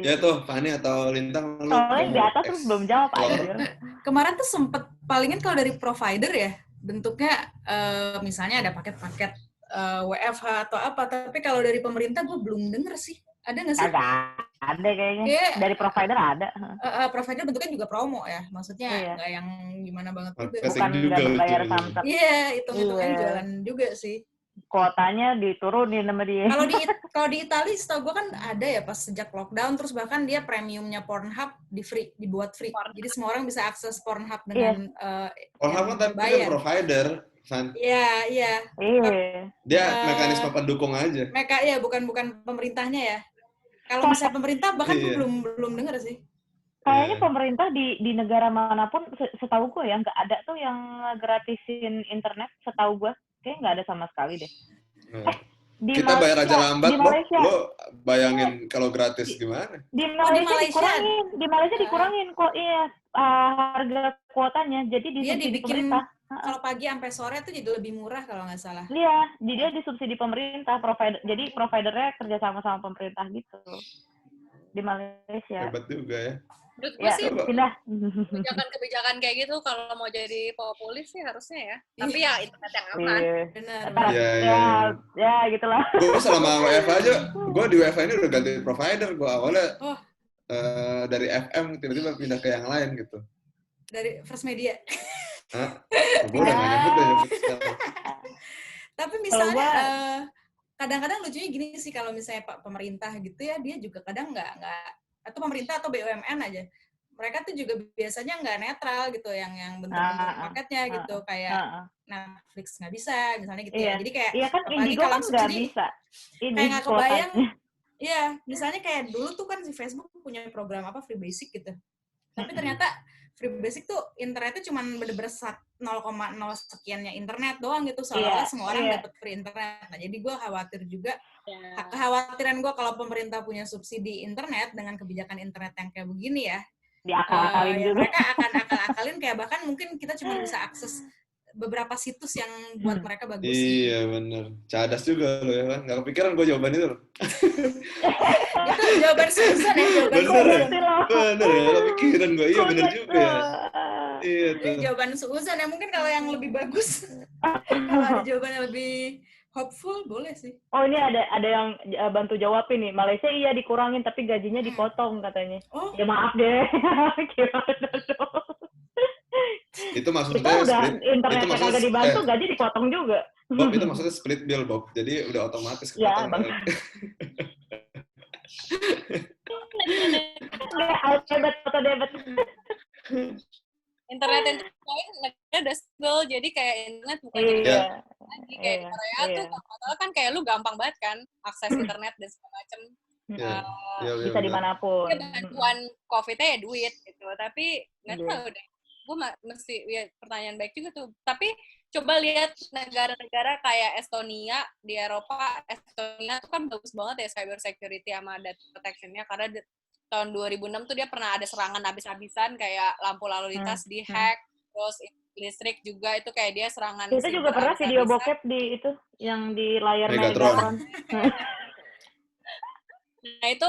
Ya tuh, Fani atau Lintang. Soalnya di atas terus belum jawab aja. Kemarin tuh sempet, palingan kalau dari provider ya, bentuknya misalnya ada paket-paket WFH atau apa, tapi kalau dari pemerintah gue belum denger sih. Ada nggak sih? Ada kayaknya. Dari provider ada. Provider bentuknya juga promo ya, maksudnya nggak yang gimana banget juga. Bukan nggak bayar samsat. Iya, hitung-hitungan jualan juga sih. Kuotanya diturunin sama dia. Kalau di Italia, setahu gue kan ada ya pas sejak lockdown, terus bahkan dia premiumnya Pornhub dibuat free. Jadi semua orang bisa akses Pornhub dengan Pornhub kan tapi kan provider. Iya. Dia mekanisme pendukung aja. Bukan pemerintahnya ya. Kalau misalnya pemerintah bahkan gue belum dengar sih. Kayaknya pemerintah di negara manapun, setahu gue ya nggak ada tuh yang gratisin internet, setahu gue. Kayaknya nggak ada sama sekali deh. Kita bayar aja lambat, lo bayangin kalau gratis gimana? Di Malaysia dikurangin kok, harga kuotanya, jadi disubsidi pemerintah. Kalau pagi sampai sore tuh jadi lebih murah kalau nggak salah. Iya, jadi dia disubsidi pemerintah, jadi providernya kerja sama pemerintah gitu di Malaysia. Hebat juga ya. Menurut gue sih kebijakan kayak gitu kalau mau jadi populis sih harusnya ya. Tapi ya internet yang aman. Benar. Ya gitulah. Gue selama WFH aja, gue di WFH ini udah ganti provider. Gue awalnya dari FM tiba-tiba pindah ke yang lain gitu. Dari First Media. Gue udah nggak nyebut. Tapi misalnya kadang-kadang lucunya gini sih, kalau misalnya Pak pemerintah gitu ya, dia juga kadang nggak atau pemerintah atau BUMN aja mereka tuh juga biasanya nggak netral gitu, yang bentuk-bentuk paketnya gitu, kayak Netflix nggak bisa misalnya gitu ya. Jadi kayak kan apalagi Indigo kalau kan nggak subsidi bisa. kayak nggak kebayang. Iya, misalnya kayak dulu tuh kan si Facebook punya program apa Free Basic gitu. Tapi ternyata Free Basic tuh internetnya cuma bener-bener 0,0 sekiannya internet doang gitu, seolah-olah semua orang dapat free internet. Nah, jadi gue khawatir juga, kekhawatiran gue kalau pemerintah punya subsidi internet dengan kebijakan internet yang kayak begini ya, diakal-akalin juga. Mereka akan akal-akalin, kayak bahkan mungkin kita cuma bisa akses beberapa situs yang buat mereka bagus. Iya bener, cadas juga lo ya kan, nggak kepikiran gue jawaban itu loh. Itu jawaban Susan ya, jawaban bener ya, kepikiran gue, iya bener juga ya. Iya tuh. Jawaban Susan ya, mungkin kalau yang lebih bagus, kalau ada jawaban yang lebih hopeful boleh sih. Oh ini ada yang bantu jawab ini, Malaysia iya dikurangin tapi gajinya dipotong katanya. Ya maaf deh, gimana dong? Itu maksudnya kita udah internetnya kagak dibantu, gaji dipotong juga. Bob, itu maksudnya split bill, Bob. Jadi udah otomatis kepotong. Ya, auto-debit. Internet yang lain negara udah single, jadi kayak internet bukan jadi lagi kayak di Korea tuh kalau kan kayak lu gampang banget kan akses internet dan segala macem. Bisa dimanapun. Ya, bantuan COVID-nya ya duit gitu, tapi nggak tahu deh. Gue mesti ya, pertanyaan baik juga tuh. Tapi coba lihat negara-negara kayak Estonia di Eropa. Estonia tuh kan bagus banget ya cyber security sama data protection-nya, karena tahun 2006 tuh dia pernah ada serangan habis-habisan, kayak lampu lalu lintas di-hack, terus listrik juga itu kayak dia serangan. Kita juga pernah video bokep di itu yang di layar Megatron. Nah itu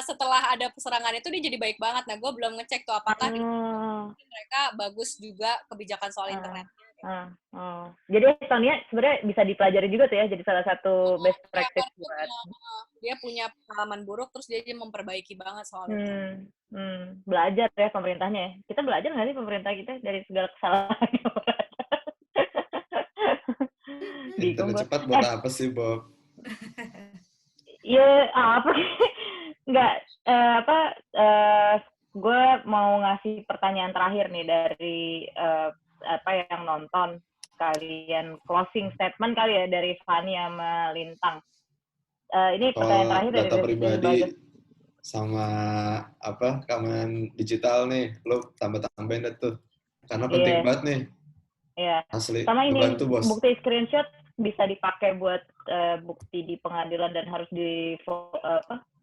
setelah ada serangan itu dia jadi baik banget. Nah gue belum ngecek tuh apakah mereka bagus juga kebijakan soal internet. Jadi Estonia sebenarnya bisa dipelajari juga tuh ya, jadi salah satu best practice buat. Dia punya pengalaman buruk terus dia memperbaiki banget soal itu. Belajar ya pemerintahnya ya. Kita belajar nggak sih pemerintah kita dari segala kesalahan? Internet cepat buat apa sih, Bob? Ya apa nggak gue mau ngasih pertanyaan terakhir nih dari yang nonton, kalian closing statement kali ya dari Fanny sama Lintang. Ini pertanyaan terakhir dari data pribadi sama keamanan digital nih, lo tambah-tambahin deh tuh karena penting banget nih. Iya. Asli. Sama ini bantu, bos. Bukti screenshot bisa dipakai buat bukti di pengadilan dan harus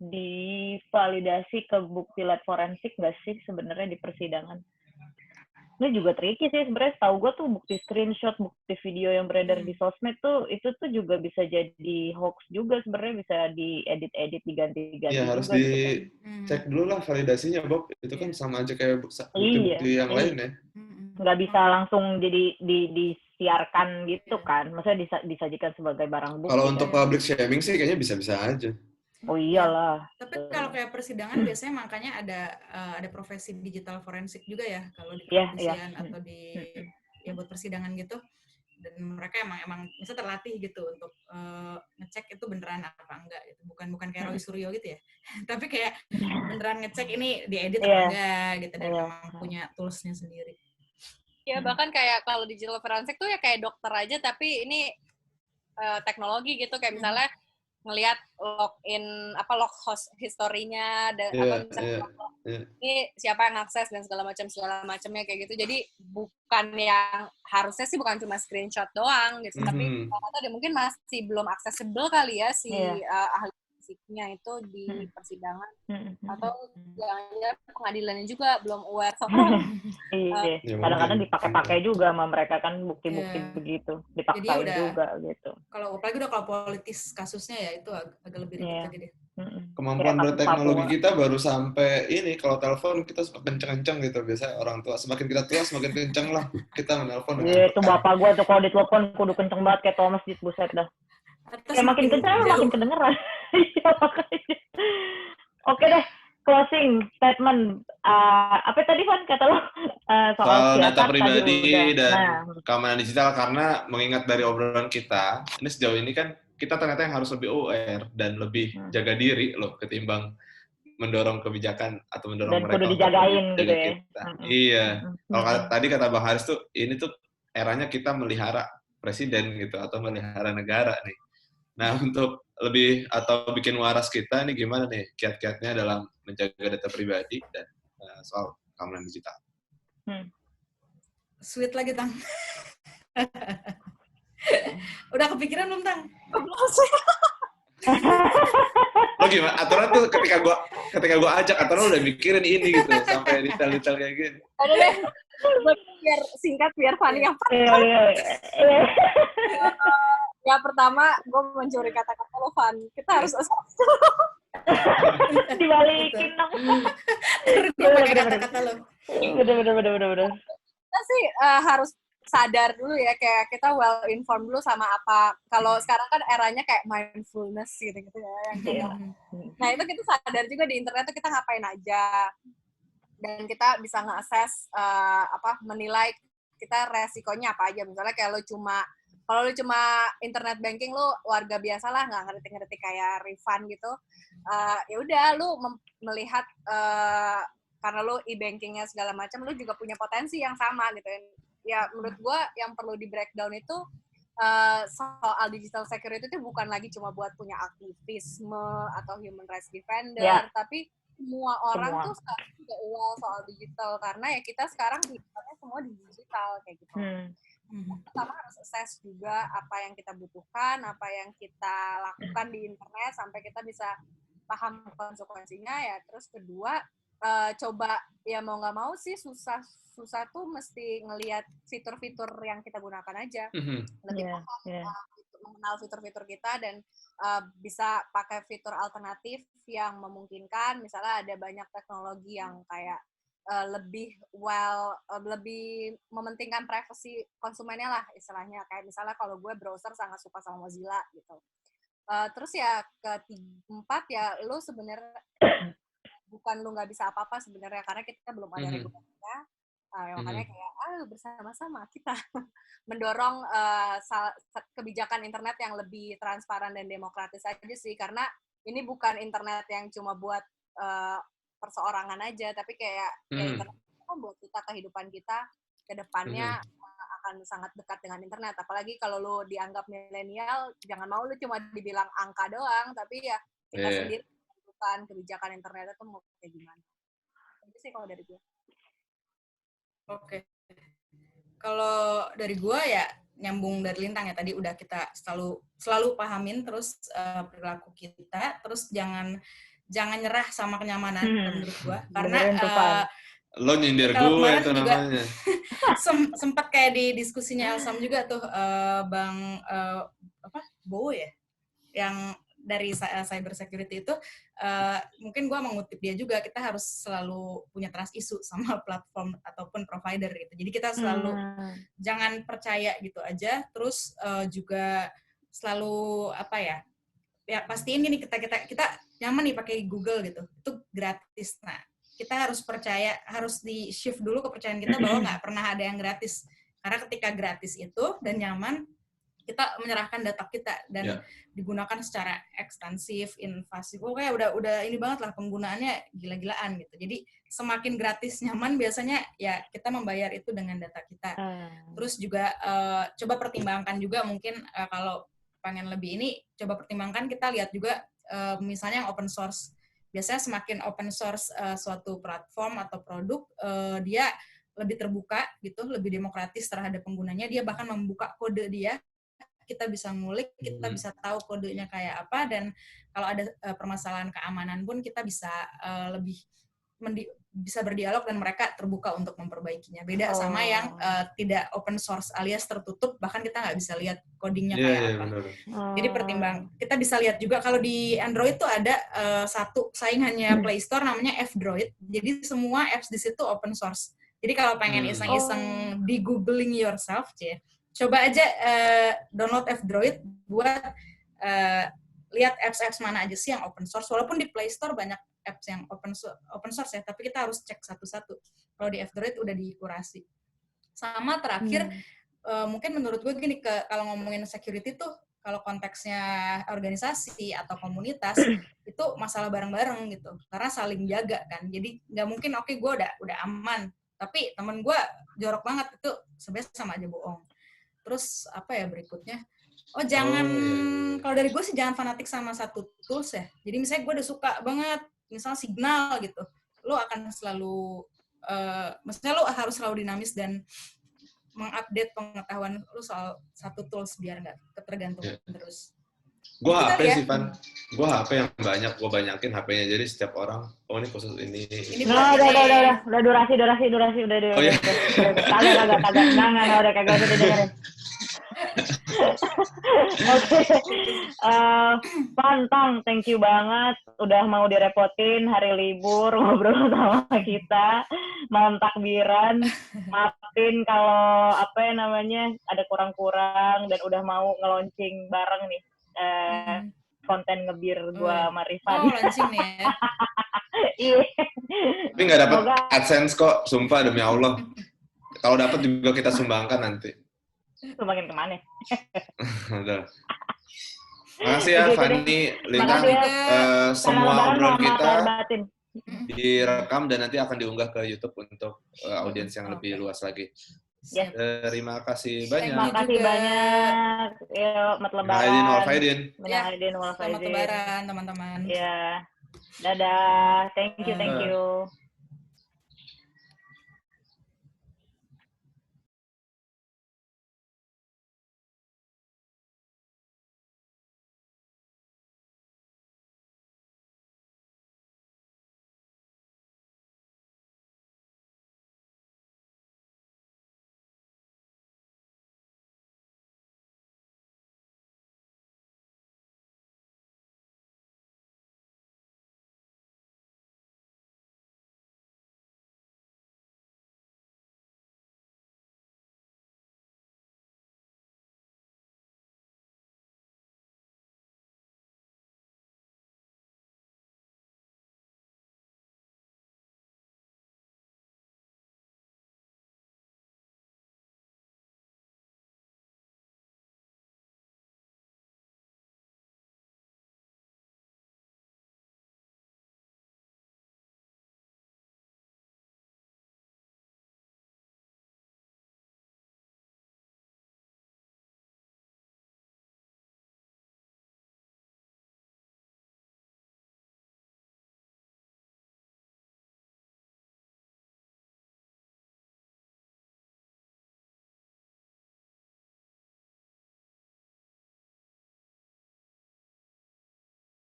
divalidasi ke bukti lab forensik nggak sih sebenarnya di persidangan? Ini juga tricky sih sebenarnya. Tahu gue tuh bukti screenshot, bukti video yang beredar di sosmed tuh itu tuh juga bisa jadi hoax juga sebenarnya, bisa diedit-edit, diganti-ganti. Iya harus dicek dulu lah validasinya, Bob. Itu kan sama aja kayak bukti-bukti yang lain ya. Nggak bisa langsung jadi disiarkan gitu kan, maksudnya disajikan sebagai barang bukti. Kalau untuk public shaming sih kayaknya bisa-bisa aja. Oh iyalah. Tapi kalau kayak persidangan biasanya makanya ada profesi digital forensik juga ya kalau di kepolisian atau di buat persidangan gitu. Dan mereka emang bisa terlatih gitu untuk ngecek itu beneran apa enggak gitu. Bukan kayak Roy Suryo gitu ya. Tapi kayak beneran ngecek ini diedit apa enggak gitu, dan memang punya toolsnya sendiri. Ya bahkan kayak kalau digital forensik tuh ya kayak dokter aja, tapi ini teknologi gitu, kayak misalnya ngelihat log host historinya dan ini siapa yang akses dan segala macamnya kayak gitu. Jadi bukan yang harusnya sih bukan cuma screenshot doang gitu, tapi ternyata mungkin masih belum accessible kali ya si ahli forensiknya itu di persidangan atau jangan pengadilannya juga belum aware soal. Iya, kadang-kadang dipakai-pakai juga sama mereka kan bukti-bukti begitu, dipaksain juga gitu. Kalau apalagi kalau politis kasusnya ya itu agak lebih ribet lagi deh. Kemampuan berteknologi kita baru sampai ini, kalau telepon kita suka kenceng-kenceng gitu. Biasanya orang tua, semakin kita tua semakin kenceng lah kita menelpon. Iya, itu bapak gue tuh kalau ditelepon kudu kenceng banget kayak Thomas di buset dah. Kayak makin kenceng makin kedengeran. Iya makanya. Oke deh, closing statement. Apa tadi Van kata lo? Soal data pribadi dan keamanan digital, karena mengingat dari obrolan kita, ini sejauh ini kan kita ternyata yang harus lebih aware dan lebih jaga diri loh ketimbang mendorong kebijakan atau mendorong dan mereka kudu untuk dijagain menjaga gitu ya. kita. Iya. Kalau tadi kata Bang Haris tuh, ini tuh eranya kita melihara presiden gitu atau melihara negara nih. Nah, untuk lebih atau bikin waras kita nih gimana nih kiat-kiatnya dalam menjaga data pribadi dan soal keamanan digital. Sweet lagi, Tang. Udah kepikiran belum, Tang? Lo gimana? Aturan tuh ketika gua ajak, aturan udah mikirin ini gitu sampai detail-detail kayak gini. Ada deh. Biar singkat, biar Fanny yang ya pertama, gue mencuri kata-kata lo, Van. Kita harus dibalikin dong. Dia pakai kata-kata lo. Bener. Kita sih harus sadar dulu ya, kayak kita well informed dulu sama apa. Kalau sekarang kan eranya kayak mindfulness gitu ya. Yang kayak, nah itu kita sadar juga di internet tuh kita ngapain aja. Dan kita bisa nge-assess, menilai kita resikonya apa aja. Misalnya kayak kalau lu cuma internet banking, lu warga biasa lah, nggak ngerti-ngerti kayak refund gitu. Ya udah, lu melihat karena lu e-bankingnya segala macam, lu juga punya potensi yang sama gitu. Ya menurut gua yang perlu di breakdown itu soal digital security itu bukan lagi cuma buat punya aktivisme atau human rights defender, tapi semua orang tuh sekarang juga aware soal digital karena ya kita sekarang hidupnya semua di digital kayak gitu. Pertama harus assess juga apa yang kita butuhkan, apa yang kita lakukan di internet sampai kita bisa paham konsekuensinya ya. Terus kedua, coba ya mau nggak mau sih susah tuh mesti ngelihat fitur-fitur yang kita gunakan aja. Lebih mengenal fitur-fitur kita dan bisa pakai fitur alternatif yang memungkinkan. Misalnya ada banyak teknologi yang kayak lebih mementingkan privasi konsumennya lah istilahnya. Kayak misalnya kalau gue browser sangat suka sama Mozilla gitu. Terus ya keempat ya lu sebenarnya bukan lu nggak bisa apa-apa sebenarnya karena kita belum ada regulasinya. Makanya kayak bersama-sama kita mendorong kebijakan internet yang lebih transparan dan demokratis aja sih, karena ini bukan internet yang cuma buat perseorangan aja, tapi kayak ya internet itu buat kita, kehidupan kita ke depannya akan sangat dekat dengan internet. Apalagi kalau lu dianggap milenial, jangan mau lu cuma dibilang angka doang, tapi ya kita sendiri menentukan kebijakan internet itu mau kayak gimana. Itu sih kalau dari gue. Oke. Kalau dari gue ya nyambung dari Lintang ya, tadi udah kita selalu pahamin terus perilaku kita, terus jangan nyerah sama kenyamanan menurut gue, karena lo nyindir gue itu namanya. Sempat kayak di diskusinya Elsam juga tuh Bang Bowo ya, yang dari cyber security itu mungkin gue mengutip dia juga, kita harus selalu punya trust issue sama platform ataupun provider gitu. Jadi kita selalu jangan percaya gitu aja, terus juga selalu ya pastiin ini kita nyaman nih pakai Google gitu, itu gratis. Nah kita harus percaya, harus di shift dulu kepercayaan kita bahwa nggak pernah ada yang gratis, karena ketika gratis itu dan nyaman, kita menyerahkan data kita dan digunakan secara ekstensif, invasif. Pokoknya udah ini banget lah, penggunaannya gila-gilaan gitu. Jadi semakin gratis nyaman biasanya ya kita membayar itu dengan data kita. Terus juga coba pertimbangkan juga mungkin kalau pengen lebih ini, coba pertimbangkan, kita lihat juga misalnya yang open source. Biasanya semakin open source suatu platform atau produk, dia lebih terbuka gitu, lebih demokratis terhadap penggunanya. Dia bahkan membuka kode dia, kita bisa ngulik, kita bisa tahu kodenya kayak apa, dan kalau ada permasalahan keamanan pun kita bisa lebih bisa berdialog dan mereka terbuka untuk memperbaikinya. Beda sama yang tidak open source alias tertutup, bahkan kita nggak bisa lihat codingnya kayak apa. Jadi kita bisa lihat juga kalau di Android tuh ada satu saingannya Play Store namanya F-Droid. Jadi semua apps di situ open source. Jadi kalau pengen iseng-iseng di googling yourself, coba aja download F-Droid buat lihat apps-apps mana aja sih yang open source. Walaupun di Play Store banyak apps yang open source ya, tapi kita harus cek satu-satu. Kalau di F-Droid udah dikurasi. Sama terakhir, mungkin menurut gue gini, kalau ngomongin security tuh, kalau konteksnya organisasi atau komunitas itu masalah bareng-bareng gitu, karena saling jaga kan. Jadi nggak mungkin oke gue udah aman, tapi temen gue jorok banget, itu sebenarnya sama aja bohong. Terus apa ya berikutnya? Oh jangan, kalau dari gue sih jangan fanatik sama satu tools ya. Jadi misalnya gue udah suka banget, misalnya Signal gitu, lo akan selalu, maksudnya lo harus selalu dinamis dan mengupdate pengetahuan lo soal satu tools biar nggak ketergantungan terus. Gue HP sih, Van. Gue HP yang banyak, gue banyakin HP-nya. Jadi setiap orang, oh ini khusus ini. Udah durasi. Udah. Oh iya. Kagak. Nggak, udah kagak usah didengerin. Oke. Pantang, thank you banget udah mau direpotin hari libur ngobrol sama kita malam takbiran. Maafin kalau ada kurang-kurang dan udah mau nge-launching bareng nih konten ngebir gua sama Rifan. Oh, launching nih ya. Iya. Tapi nggak dapat AdSense kok, sumpah demi Allah. Kalau dapat juga kita sumbangkan nanti. Sumbangin kemana? Udah. Makasih ya Fanny, Lintang, semua obrolan kita direkam dan nanti akan diunggah ke YouTube untuk audiens yang lebih luas lagi. Yes. Terima kasih banyak. Terima kasih banyak. Yuk, selamat lebaran. Selamat lebaran teman-teman. Ya. Dadah. Thank you.